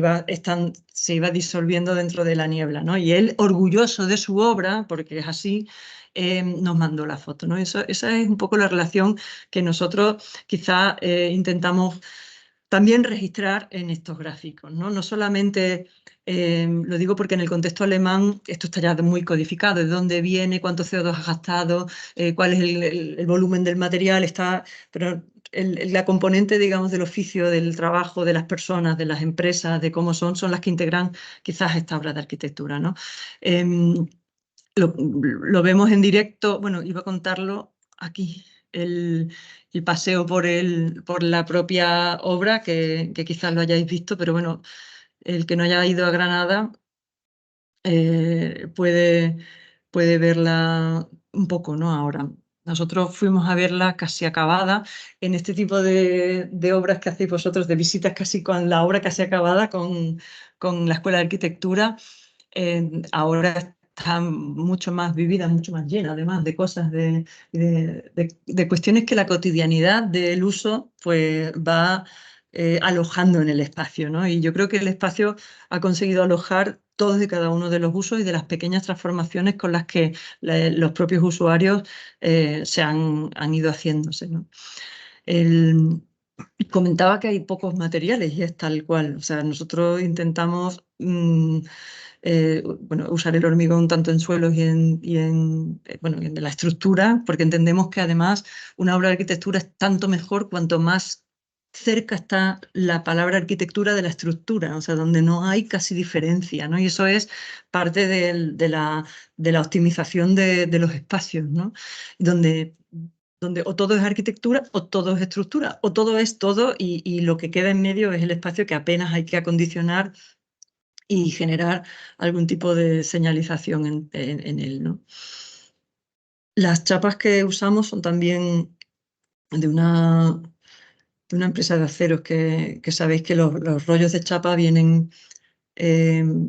Speaker 4: se iba disolviendo dentro de la niebla, ¿no? Y él, orgulloso de su obra, porque es así, nos mandó la foto, ¿no? Esa es un poco la relación que nosotros quizá intentamos también registrar en estos gráficos, ¿no? No solamente, lo digo porque en el contexto alemán esto está ya muy codificado, de dónde viene, cuánto CO2 ha gastado, cuál es el volumen del material, pero la componente, digamos, del oficio, del trabajo, de las personas, de las empresas, de cómo son las que integran quizás esta obra de arquitectura, ¿no? Lo vemos en directo, bueno, iba a contarlo aquí, el paseo por la propia obra, que quizás lo hayáis visto, pero bueno, el que no haya ido a Granada puede verla un poco, ¿no? Ahora. Nosotros fuimos a verla casi acabada en este tipo de obras que hacéis vosotros, de visitas casi con la obra casi acabada, con la Escuela de Arquitectura. Ahora está mucho más vivida, mucho más llena, además de cosas, de cuestiones que la cotidianidad del uso pues va alojando en el espacio, ¿no? Y yo creo que el espacio ha conseguido alojar todos y cada uno de los usos y de las pequeñas transformaciones con las que los propios usuarios se han ido haciéndose, ¿no? Comentaba que hay pocos materiales y es tal cual. O sea, nosotros intentamos bueno, usar el hormigón tanto en suelos bueno, en la estructura, porque entendemos que además una obra de arquitectura es tanto mejor cuanto más cerca está la palabra arquitectura de la estructura, o sea, donde no hay casi diferencia, ¿no? Y eso es parte de la optimización de los espacios, ¿no? Donde o todo es arquitectura o todo es estructura, o todo es todo y lo que queda en medio es el espacio que apenas hay que acondicionar y generar algún tipo de señalización en él, ¿no? Las chapas que usamos son también de una empresa de aceros que sabéis que los rollos de chapa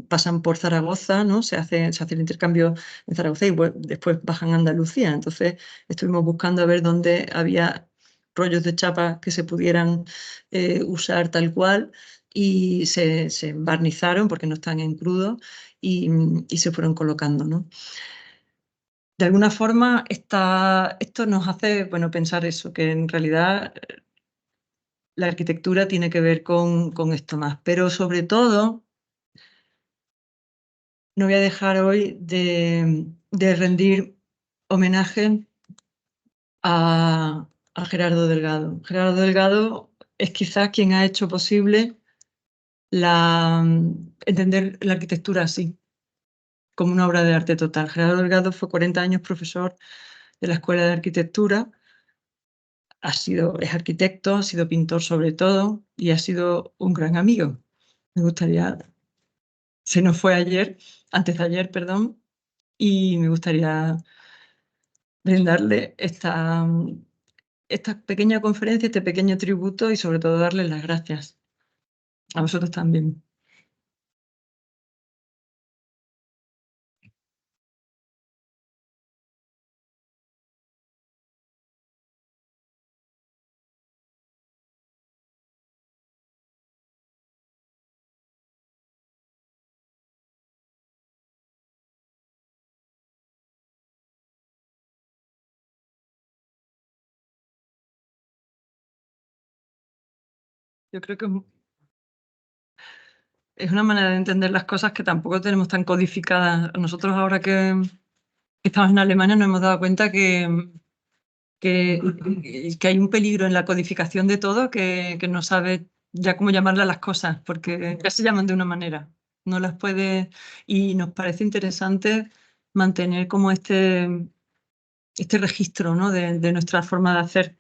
Speaker 4: pasan por Zaragoza, ¿no? Se hace el intercambio en Zaragoza y después bajan a Andalucía. Entonces estuvimos buscando a ver dónde había rollos de chapa que se pudieran usar tal cual y se barnizaron porque no están en crudo y se fueron colocando, ¿no? De alguna forma esto nos hace, bueno, pensar eso, que en realidad la arquitectura tiene que ver con esto más, pero sobre todo no voy a dejar hoy de rendir homenaje a Gerardo Delgado. Gerardo Delgado es quizás quien ha hecho posible entender la arquitectura así, como una obra de arte total. Gerardo Delgado fue 40 años profesor de la Escuela de Arquitectura, es arquitecto, ha sido pintor sobre todo y ha sido un gran amigo. Me gustaría, se nos fue antes de ayer, perdón, y me gustaría brindarle esta pequeña conferencia, este pequeño tributo y sobre todo darles las gracias. A vosotros también. Yo creo que es una manera de entender las cosas que tampoco tenemos tan codificadas. Nosotros ahora que estamos en Alemania nos hemos dado cuenta que hay un peligro en la codificación de todo que no sabe ya cómo llamarle a las cosas, porque ya se llaman de una manera. no las puede, y nos parece interesante mantener como este registro, ¿no? de nuestra forma de hacer.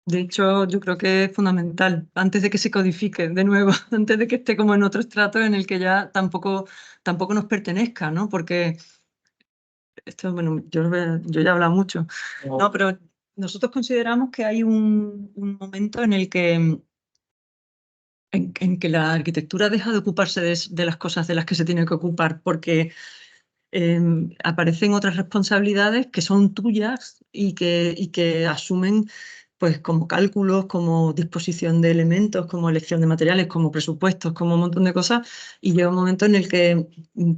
Speaker 4: De hecho, yo creo que es fundamental, antes de que se codifique de nuevo, antes de que esté como en otro estrato en el que ya tampoco nos pertenezca, ¿no? Porque esto, bueno, yo ya he hablado mucho, ¿no? Pero nosotros consideramos que hay un momento en el que en que la arquitectura deja de ocuparse de las cosas de las que se tiene que ocupar, porque aparecen otras responsabilidades que son tuyas y que asumen pues como cálculos, como disposición de elementos, como elección de materiales, como presupuestos, como un montón de cosas, y llega un momento en el que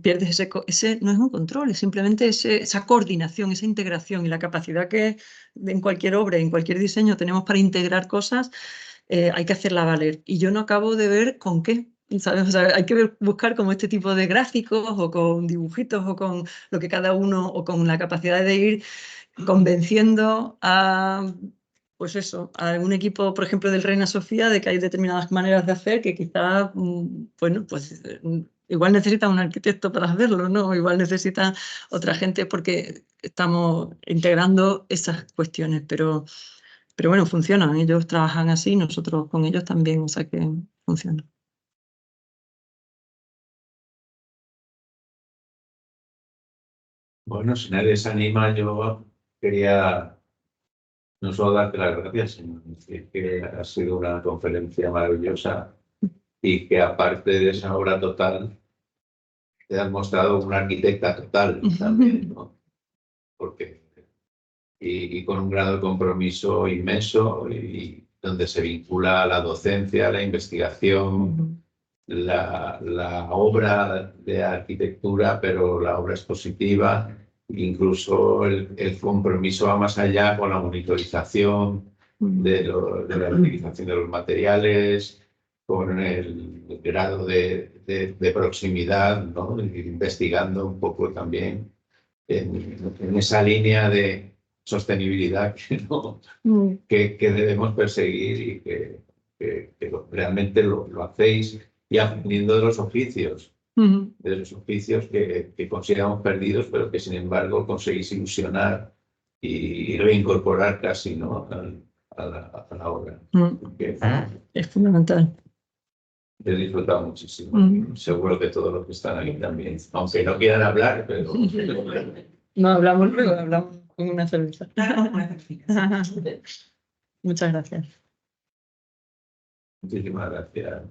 Speaker 4: pierdes ese no es un control, es simplemente esa coordinación, esa integración y la capacidad que en cualquier obra, en cualquier diseño tenemos para integrar cosas, hay que hacerla valer. Y yo no acabo de ver con qué. ¿Sabes? O sea, hay que buscar como este tipo de gráficos o con dibujitos o con lo que cada uno o con la capacidad de ir convenciendo a, pues eso, a un equipo, por ejemplo, del Reina Sofía de que hay determinadas maneras de hacer que quizá, bueno, pues igual necesita un arquitecto para hacerlo, ¿no? Igual necesita otra gente porque estamos integrando esas cuestiones, pero bueno, funcionan. Ellos trabajan así, nosotros con ellos también, o sea que funciona.
Speaker 3: Bueno, si nadie se anima, yo quería no solo darte las gracias, sino decir que ha sido una conferencia maravillosa y que aparte de esa obra total, te has mostrado una arquitecta total también, ¿no? Porque, y con un grado de compromiso inmenso y donde se vincula la docencia, la investigación, la obra de arquitectura, pero la obra expositiva, incluso el compromiso va más allá con la monitorización de la utilización de los materiales, con el grado de proximidad, ¿no? Investigando un poco también en esa línea de sostenibilidad que debemos perseguir y que realmente lo hacéis y aprendiendo de los oficios que consideramos perdidos, pero que sin embargo conseguís ilusionar y reincorporar casi, ¿no? a la obra. Porque
Speaker 4: Es fundamental.
Speaker 3: he disfrutado muchísimo. Seguro que todos los que están aquí también, aunque no quieran hablar, pero...
Speaker 4: No hablamos luego, hablamos con una cerveza. Muchas gracias.
Speaker 3: Muchísimas gracias.